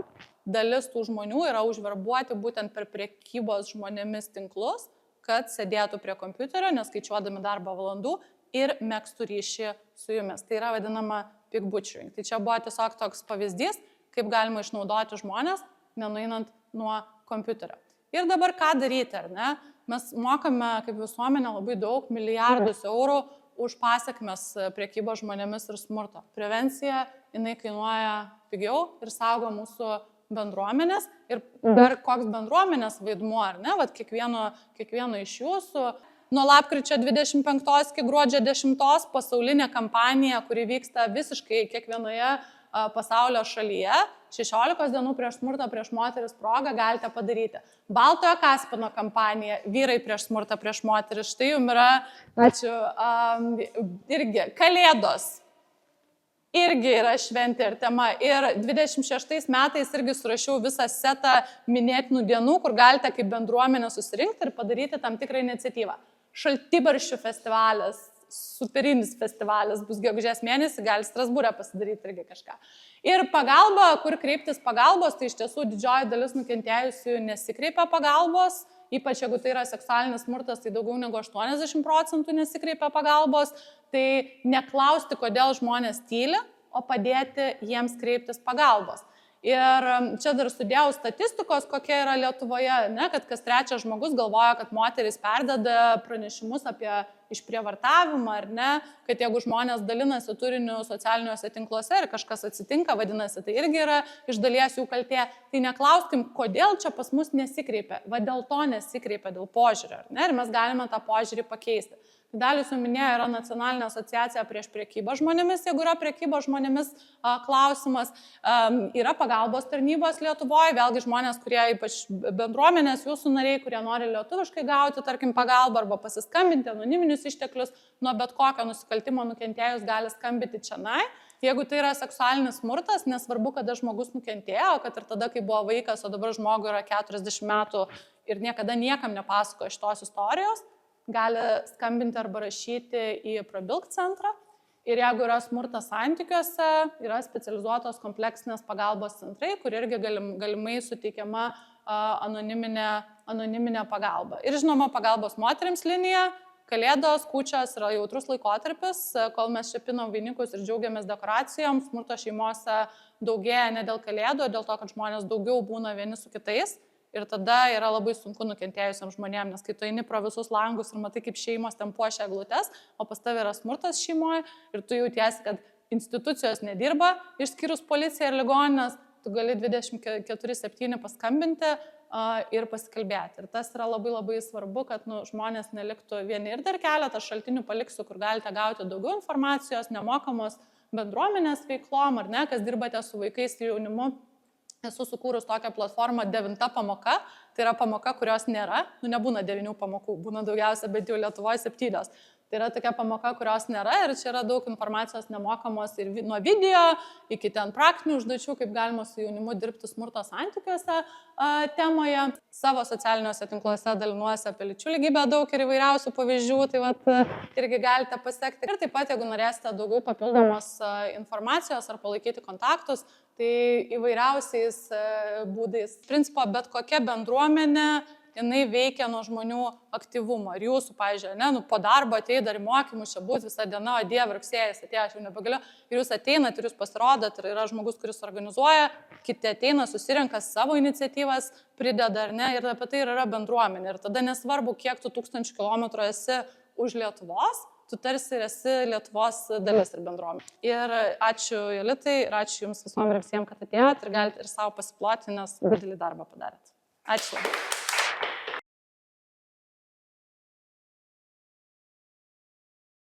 dalis tų žmonių yra užverbuoti būtent per prekybos žmonėmis tinklus, kad sėdėtų prie kompiuterio, neskaičiuodami darbo valandų ir megztų ryšį su jumis. Tai yra vadinama pig butchering. Tai čia buvo tiesiog toks pavyzdys, kaip galima išnaudoti žmonės, nenueinant nuo kompiuterio. Ir dabar ką daryti, ar ne? Mes mokame kaip visuomenė labai daug, milijardus eurų už pasiekmes prekybos žmonėmis ir smurto. Prevencija, jinai kainuoja pigiau ir saugo mūsų bendruomenės. Ir dar koks bendruomenės vaidmuo, ar ne? Vat kiekvieno iš jūsų. Nuo lapkričio 25 iki gruodžio 10 pasaulinė kampanija, kuri vyksta visiškai kiekvienoje pasaulio šalyje, 16 dienų prieš smurtą prieš moteris progą galite padaryti. Baltojo Kaspino kampanija, vyrai prieš smurtą prieš moteris, štai jums yra, ačiū, irgi Kalėdos, irgi yra šventė ir tema. Ir 26 metais irgi surašiau visą setą minėtinų dienų, kur galite kaip bendruomenė susirinkti ir padaryti tam tikrą iniciatyvą. Šaltibarščių festivalis, superinis festivalis bus gegužės mėnesį, gali Strasbūre pasidaryti irgi kažką. Ir pagalba, kur kreiptis pagalbos, tai iš tiesų didžioji dalis nukentėjusių nesikreipia pagalbos, ypač jeigu tai yra seksualinis smurtas, tai daugiau negu 80% nesikreipia pagalbos, tai neklausti, kodėl žmonės tyli, o padėti jiems kreiptis pagalbos. Ir čia dar sudėjau statistikos, kokia yra Lietuvoje, ne, kad kas trečias žmogus galvoja, kad moteris perdeda pranešimus apie išprievartavimą, ar ne, kad jeigu žmonės dalinasi turiniu socialiniuose tinkluose ir kažkas atsitinka, vadinasi, tai irgi yra iš dalies jų kaltė, tai neklauskim, kodėl čia pas mus nesikreipia, va dėl to nesikreipia, dėl požiūrio, ar ne, ir mes galime tą požiūrį pakeisti. Dalis jau minėjo, yra nacionalinė asociacija prieš prekybą žmonėmis, jeigu yra prekybos žmonėmis klausimas, yra pagalbos tarnybos Lietuvoje, vėlgi žmonės, kurie ypač bendruomenės, jūsų nariai, kurie nori lietuviškai gauti, tarkim, pagalbą arba pasiskambinti anoniminius išteklius, nuo bet kokio nusikaltimo nukentėjus gali skambinti čionai. Jeigu tai yra seksualinis smurtas, nesvarbu, kada žmogus nukentėjo, kad ir tada, kai buvo vaikas, o dabar žmogui yra 40 metų ir niekada niekam nepasakojo šitos istorijos, gali skambinti arba rašyti į Prabilk centrą. Ir jeigu yra smurtas santykiuose, yra specializuotos kompleksinės pagalbos centrai, kur irgi galimai suteikiama anoniminė pagalba. Ir žinoma, pagalbos moterims linija, Kalėdos, kūčios yra jautrus laikotarpis, kol mes šepinam vainikus ir džiaugiamės dekoracijom, smurto šeimose daugėja ne dėl Kalėdų, dėl to, kad žmonės daugiau būna vieni su kitais. Ir tada yra labai sunku nukentėjusiam žmonėm, nes kai tu eini pro visus langus ir matai, kaip šeimos ten puošia eglutes, o pas tavai yra smurtas šeimoje ir tu jautiesi, kad institucijos nedirba, išskyrus policiją ir ligoninės, tu gali 24/7 paskambinti ir pasikalbėti. Ir tas yra labai labai svarbu, kad žmonės neliktų vieni. Ir dar keletą šaltinių paliksiu, kur galite gauti daugiau informacijos, nemokamos bendruomenės veiklom, ar ne, kas dirbate su vaikais ir jaunimu. Esu sukūrus tokią platformą 9 pamoka, tai yra pamoka, kurios nėra, nebūna 9 pamokų, būna daugiausia, bet jau Lietuvoje 7. Tai yra tokia pamoka, kurios nėra ir čia yra daug informacijos nemokamos ir nuo video iki ten praktinių užduočių, kaip galima su jaunimu dirbti smurto santykiuose temoje. Savo socialiniuose tinkluose dalinuosi apie lyčių lygybę daug ir įvairiausių pavyzdžių, tai irgi galite pasiekti. Ir taip pat, jeigu norėsite daugiau papildomos informacijos ar palaikyti kontaktus, tai įvairiausiais būdais. Principo, bet kokia bendruomenė jinai veikia nuo žmonių aktyvumo. Ir jūsų, pavyzdžiui, po darbo atėjai dar į mokymus, čia būt visą dieną, o Dieve, rugsėjas atėjo, aš jau nebegaliu. Ir jūs ateinat ir jūs pasirodat, ir yra žmogus, kuris organizuoja, kiti ateina, susirenka savo iniciatyvas, prideda ar ne, ir apie tai yra bendruomenė. Ir tada nesvarbu, kiek tu 1000 kilometrų esi už Lietuvos, tu tarsi esi Lietuvos dalis ir bendruomenė. Ir ačiū Jolitai, ir ačiū jums visom ir visiems, kad atėjot ir galite ir savo pasiploti, nes didelį darbą padarėt. Ačiū.